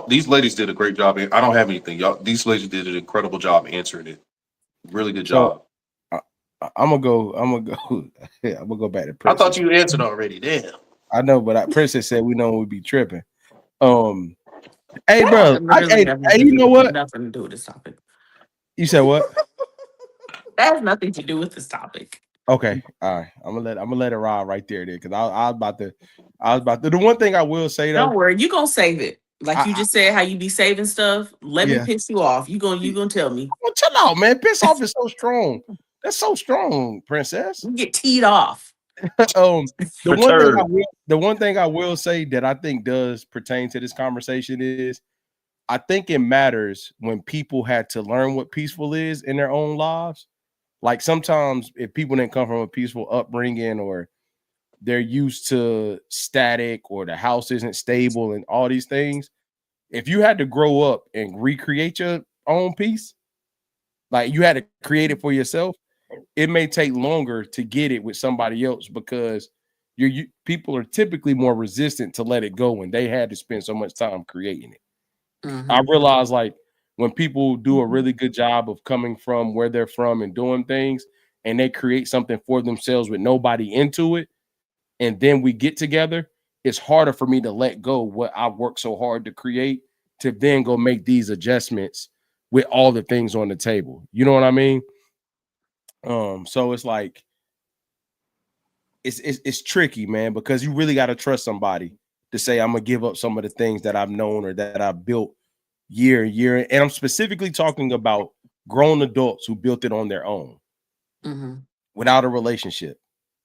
E: These ladies did a great job. I don't have anything. Y'all, these ladies did an incredible job answering it. Really good job.
C: So I'm gonna go. I'm gonna go back to
E: I
C: Princess.
E: thought you answered already. Damn.
C: I know, but Princess said we know we be tripping. Hey,
B: That
C: bro.
B: literally has
C: Hey, you know what?
B: nothing to do with this topic.
C: You said what?
B: That has nothing to do with this topic.
C: Okay, all right. I'm gonna let it ride right there, because I was about to. The one thing I will say though,
B: Don't worry, you gonna save it. Like you
C: I-
B: just said, how you be saving stuff. Let me
C: Yeah.
B: piss you off. You gonna tell me.
C: well, chill out, man. Piss off is so strong. That's so strong, Princess.
B: You get teed off.
C: The
E: Perturbed.
C: one thing I will say that I think does pertain to this conversation is I think it matters when people had to learn what peaceful is in their own lives. Like sometimes if people didn't come from a peaceful upbringing, or they're used to static, or the house isn't stable and all these things, if you had to grow up and recreate your own peace, like you had to create it for yourself, it may take longer to get it with somebody else, because people are typically more resistant to let it go when they had to spend so much time creating it.
B: Mhm.
C: I realize, like, when people do a really good job of coming from where they're from and doing things, and they create something for themselves with nobody into it, and then we get together, it's harder for me to let go what I worked so hard to create, to then go make these adjustments with all the things on the table. You know what I mean? So it's like it's tricky, man, because you really got to trust somebody to say, I'm gonna give up some of the things that I've known or that I've built year and year. And I'm specifically talking about grown adults who built it on their own without a relationship.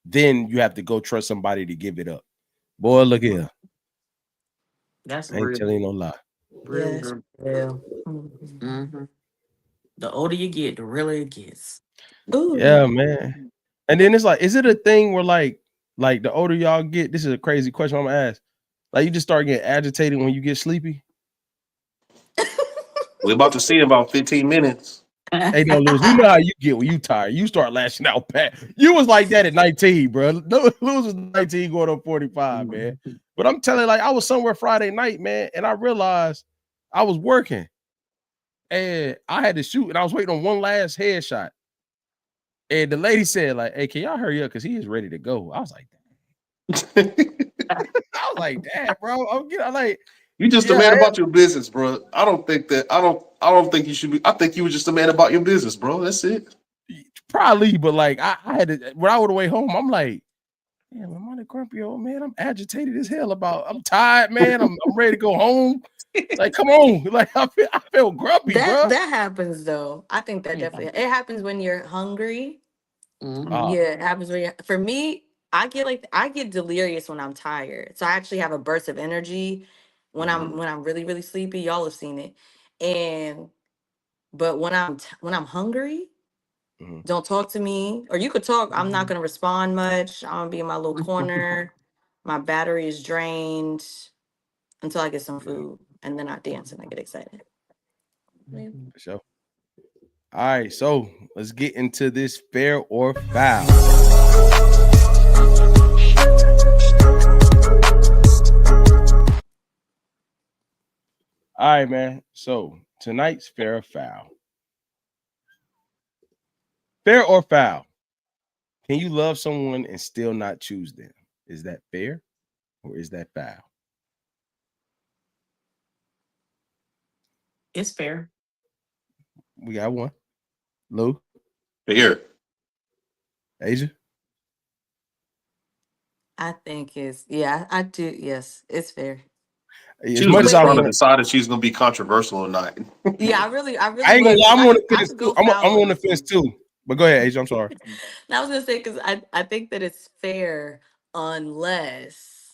C: Then you have to go trust somebody to give it up. Boy, look here.
B: That's
C: I ain't
B: real.
C: telling you no lie.
D: Yes. Yeah.
B: Mhm. The older you get, the realer it gets.
D: Ooh.
C: Yeah, man. And then it's like, is it a thing where like the older y'all get, this is a crazy question I'm gonna ask. Like you just start getting agitated when you get sleepy?
E: We're about to see in about 15 minutes.
C: Hey, no, Lewis, we know how you get when you tired. You start lashing out, Pat. You was like that at 19, bro. Lewis was 19 going on 45, man. But I'm telling you, like, I was somewhere Friday night, man, and I realized I was working. and I had to shoot, and I was waiting on one last headshot. And the lady said, like, "Hey, can y'all hurry up? Because he is ready to go." I was like, damn, bro. I'm like,
E: You just a man about your business, bro. I don't think you should be. I think you were just a man about your business, bro. That's it.
C: Probably, but like I had to when I was away home, I'm like, damn, I'm on a grumpy old man. I'm agitated as hell I'm tired, man. I'm ready to go home. Like, come on. Like, I feel grumpy, bro.
D: That happens though. I think that definitely it happens when you're hungry. Yeah, it happens for me, I get delirious when I'm tired. So I actually have a burst of energy when I'm really, really sleepy. Y'all have seen it. But when I'm hungry, don't talk to me. Or you could talk. I'm not gonna respond much. I'm gonna be in my little corner. My battery is drained until I get some food. And then I dance and I get excited. Yeah.
C: For sure. All right, so let's get into this fair or foul. All right, man. So tonight's fair or foul. Fair or foul? Can you love someone and still not choose them? Is that fair or is that foul?
B: It's fair.
C: We got one. Lou?
E: Fair.
C: Asia?
D: I think I do. Yes, it's fair.
E: She was just trying to decide if she's going to be controversial or not.
D: Yeah, I really.
C: I ain't gonna lie. I'm on the fence too. I'm on the fence too. But go ahead, Asia. I'm sorry.
D: I was gonna say because I think that it's fair unless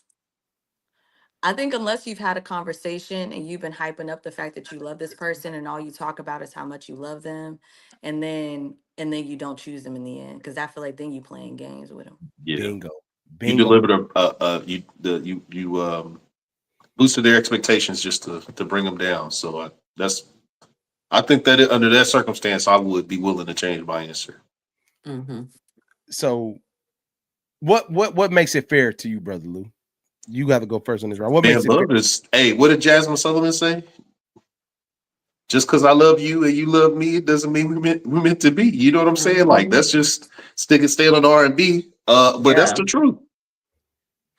D: you've had a conversation and you've been hyping up the fact that you love this person and all you talk about is how much you love them, and then you don't choose them in the end because I feel like then you playing games with them.
E: Yeah.
C: Bingo.
E: You delivered you boosted their expectations just to bring them down. So I think that under that circumstance, I would be willing to change my answer.
C: So, what makes it fair to you, Brother Lou? You got to go first on this round. What makes it fair?
E: Hey, what did Jasmine Sullivan say? Just because I love you and you love me, it doesn't mean we're meant to be. You know what I'm saying? Like that's just staying on R&B. But that's the truth.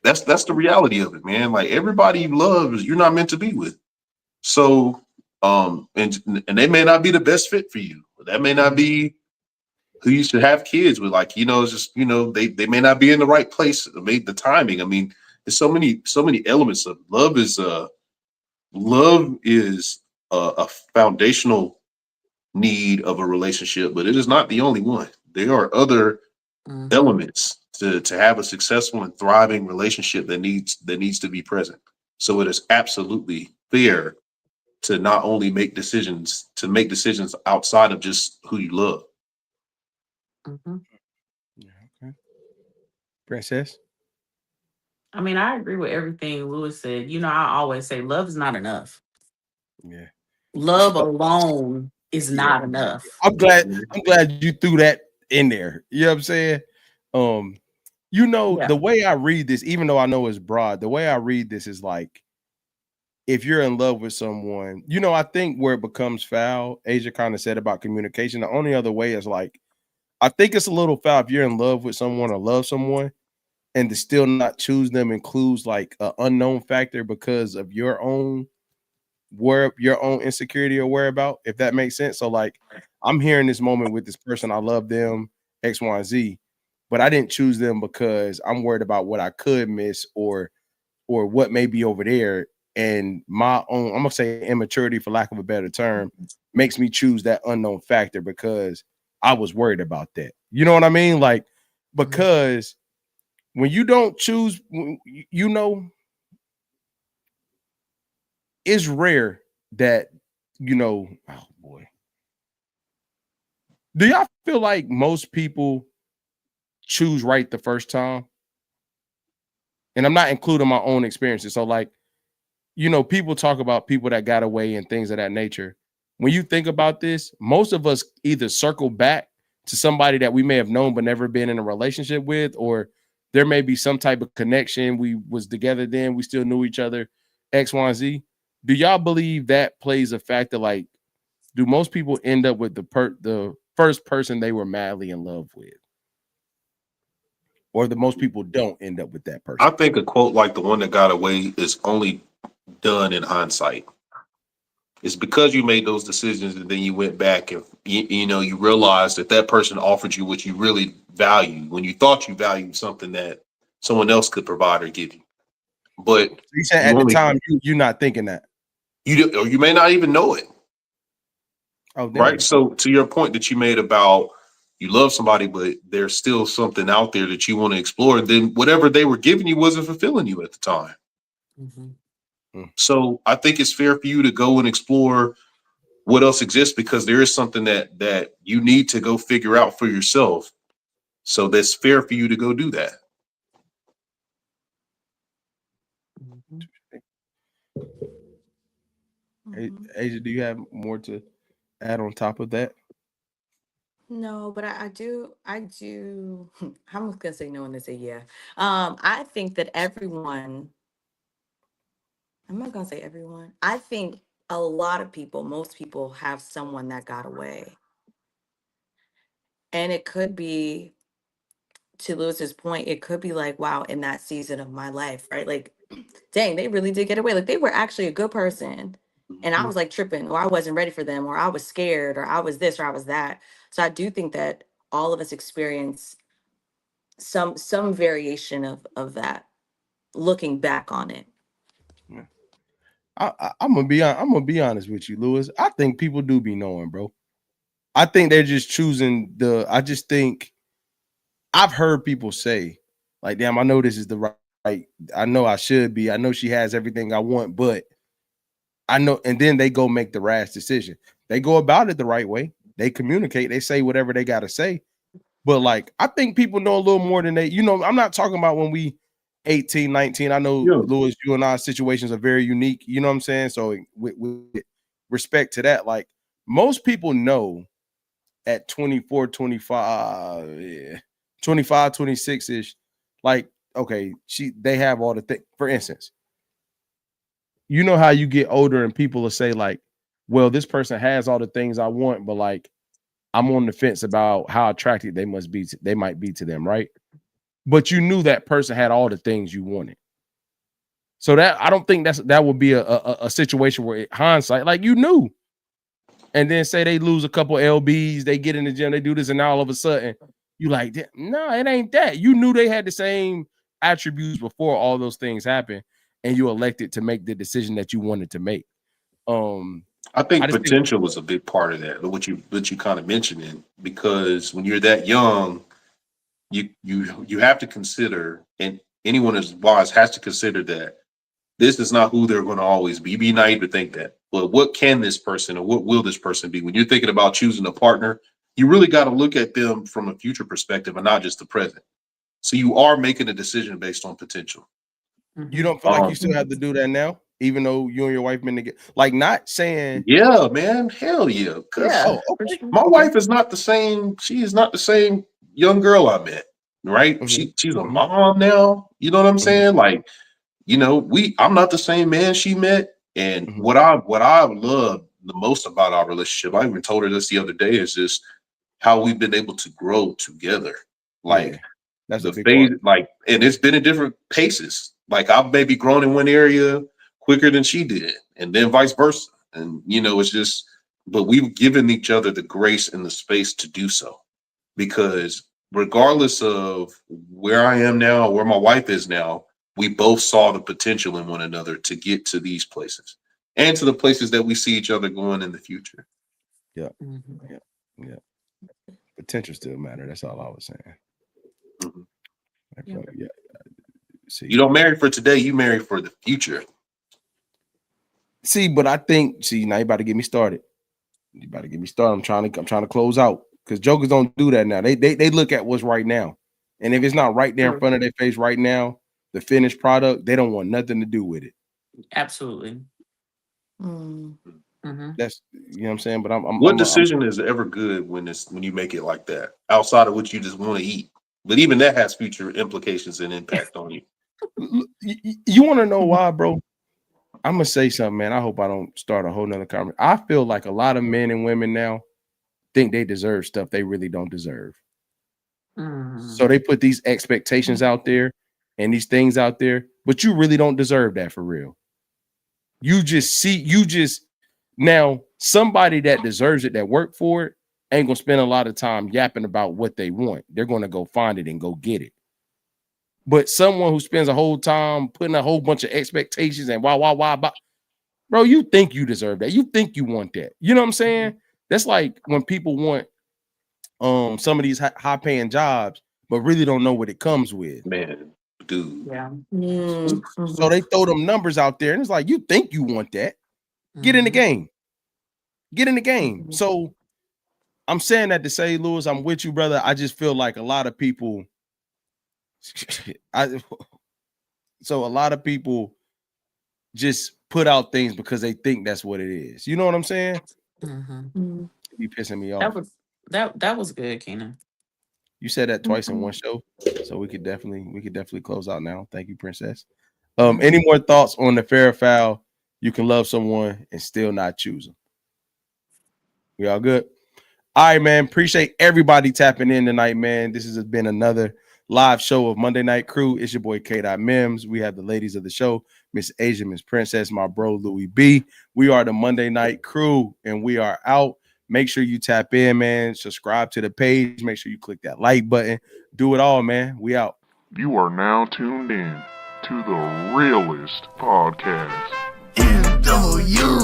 E: That's the reality of it, man. Like everybody you love, you're not meant to be with. So, and they may not be the best fit for you. That may not be who you should have kids with. Like, it's just, they may not be in the right place. The timing. I mean, there's so many elements of love is a foundational need of a relationship, but it is not the only one. There are other elements to have a successful and thriving relationship that needs to be present. So it is absolutely fair to not only make decisions outside of just who you love.
C: Okay. Princess?
B: I mean, I agree with everything Louis said. I always say love is not enough.
C: Yeah.
B: Love alone is not enough.
C: I'm glad you threw that in there. You know what I'm saying? The way I read this, even though I know it's broad, the way I read this is like, if you're in love with someone, I think where it becomes foul, Asia kind of said about communication. The only other way is like, I think it's a little foul if you're in love with someone or love someone and to still not choose them includes like an unknown factor because of your own insecurity or whereabout, if that makes sense. So like, I'm here in this moment with this person. I love them, X, Y, and Z, but I didn't choose them because I'm worried about what I could miss or what may be over there. And my own, I'm gonna say immaturity, for lack of a better term, makes me choose that unknown factor because I was worried about that. You know what I mean? Like, because when you don't choose, it's rare that, oh boy. Do y'all feel like most people choose right the first time? And I'm not including my own experiences. So like, people talk about people that got away and things of that nature. When you think about this, most of us either circle back to somebody that we may have known but never been in a relationship with, or there may be some type of connection. We was together then, we still knew each other, X, Y, and Z. Do y'all believe that plays a factor? Like, do most people end up with the first person they were madly in love with? Or the most people don't end up with that person?
E: I think a quote like the one that got away is only done in hindsight. It's because you made those decisions and then you went back and you realized that that person offered you what you really value when you thought you valued something that someone else could provide or give you. But
C: You said at the time you're not thinking that.
E: Or you may not even know it.
C: Oh,
E: right. So to your point that you made about you love somebody, but there's still something out there that you want to explore, then whatever they were giving you wasn't fulfilling you at the time. So I think it's fair for you to go and explore what else exists, because there is something that you need to go figure out for yourself. So that's fair for you to go do that.
C: Asia, do you have more to add on top of that?
D: No, but I do. I'm gonna say no and they say yeah. I think that everyone. I'm not gonna say everyone. I think a lot of people, most people, have someone that got away, and it could be, to Lewis's point, it could be like, wow, in that season of my life, right? Like, dang, they really did get away. Like, they were actually a good person, and I was like tripping, or I wasn't ready for them, or I was scared, or I was this, or I was that. So I do think that all of us experience some variation of that, looking back on it.
C: Yeah. I'm gonna be honest with you, Lewis. I think people do be knowing, bro. I think they're just choosing I just think I've heard people say, like, damn, I know this is the right. I know I should be. I know she has everything I want, but I know, and then they go make the rash decision. They go about it the right way. They communicate, they say whatever they gotta say. But like, I think people know a little more than I'm not talking about when we 18, 19. I know, Lewis, you and our situations are very unique. You know what I'm saying? So with respect to that, like, most people know at 24, 25, 25, 26-ish, like, okay, they have all the things. For instance, you know how you get older and people will say, like, well, this person has all the things I want, but like, I'm on the fence about how attracted they might be to them, right? But you knew that person had all the things you wanted. So that, I don't think that would be a situation where hindsight, like, you knew. And then say they lose a couple LBs, they get in the gym, they do this, and now all of a sudden you like, no, it ain't that. You knew they had the same attributes before all those things happened, and you elected to make the decision that you wanted to make.
E: I think potential was a big part of that, what you kind of mentioned it, because when you're that young, you have to consider, and anyone as wise has to consider that this is not who they're going to always be. Be naive to think that. But what can this person, or what will this person be? When you're thinking about choosing a partner, you really got to look at them from a future perspective and not just the present. So you are making a decision based on potential.
C: You don't feel like you still have to do that now, even though you and your wife been together? Like, not saying,
E: yeah, man, hell yeah. Because my wife is not the same. She is not the same young girl I met, right? She's a mom now. You know what I'm saying? Like, I'm not the same man she met. And what I love the most about our relationship, I even told her this the other day, is just how we've been able to grow together. Like,
C: that's
E: the phase, like, and it's been at different paces. Like, I've maybe grown in one area quicker than she did, and then vice versa. And it's just, but we've given each other the grace and the space to do so, because regardless of where I am now, where my wife is now, we both saw the potential in one another to get to these places and to the places that we see each other going in the future.
C: Yeah. Potential still matter. That's all I was saying. See,
E: you don't marry for today, you marry for the future.
C: See, but I think, now you about to get me started. I'm trying to close out, because jokers don't do that now. They look at what's right now. And if it's not right there in front of their face right now, the finished product, they don't want nothing to do with it.
B: Absolutely.
C: That's, you know what I'm saying? But
E: what decision is ever good when you make it like that, outside of what you just want to eat? But even that has future implications and impact on you.
C: You want to know why, bro? I'm gonna say something, man. I hope I don't start a whole nother conversation. I feel like a lot of men and women now think they deserve stuff they really don't deserve. So they put these expectations out there and these things out there, but you really don't deserve that for real. Now somebody that deserves it, that work for it, ain't gonna spend a lot of time yapping about what they want. They're gonna go find it and go get it. But someone who spends a whole time putting a whole bunch of expectations and why, bro, you think you deserve that. You think you want that. You know what I'm saying? That's like when people want some of these high paying jobs, but really don't know what it comes with.
E: Man, dude.
B: Yeah.
C: So they throw them numbers out there, and it's like, you think you want that? Get in the game. Get in the game. So I'm saying that to say, Lewis, I'm with you, brother. I just feel like a lot of people, a lot of people just put out things because they think that's what it is. You know what I'm saying? Be pissing me off.
B: That was good, Keenan.
C: You said that twice in one show, so we could definitely close out now. Thank you, Princess. Any more thoughts on the fair or foul? You can love someone and still not choose them. We all good? All right, man. Appreciate everybody tapping in tonight, man. This has been another live show of Monday Night Crew. It's your boy K. Mims. We have the ladies of the show, Miss Asia, Miss Princess, my bro Louis B. We are the Monday Night Crew, and we are out. Make sure you tap in, man. Subscribe to the page. Make sure you click that like button. Do it all, man. We out.
I: You are now tuned in to the realest podcast.
A: NW.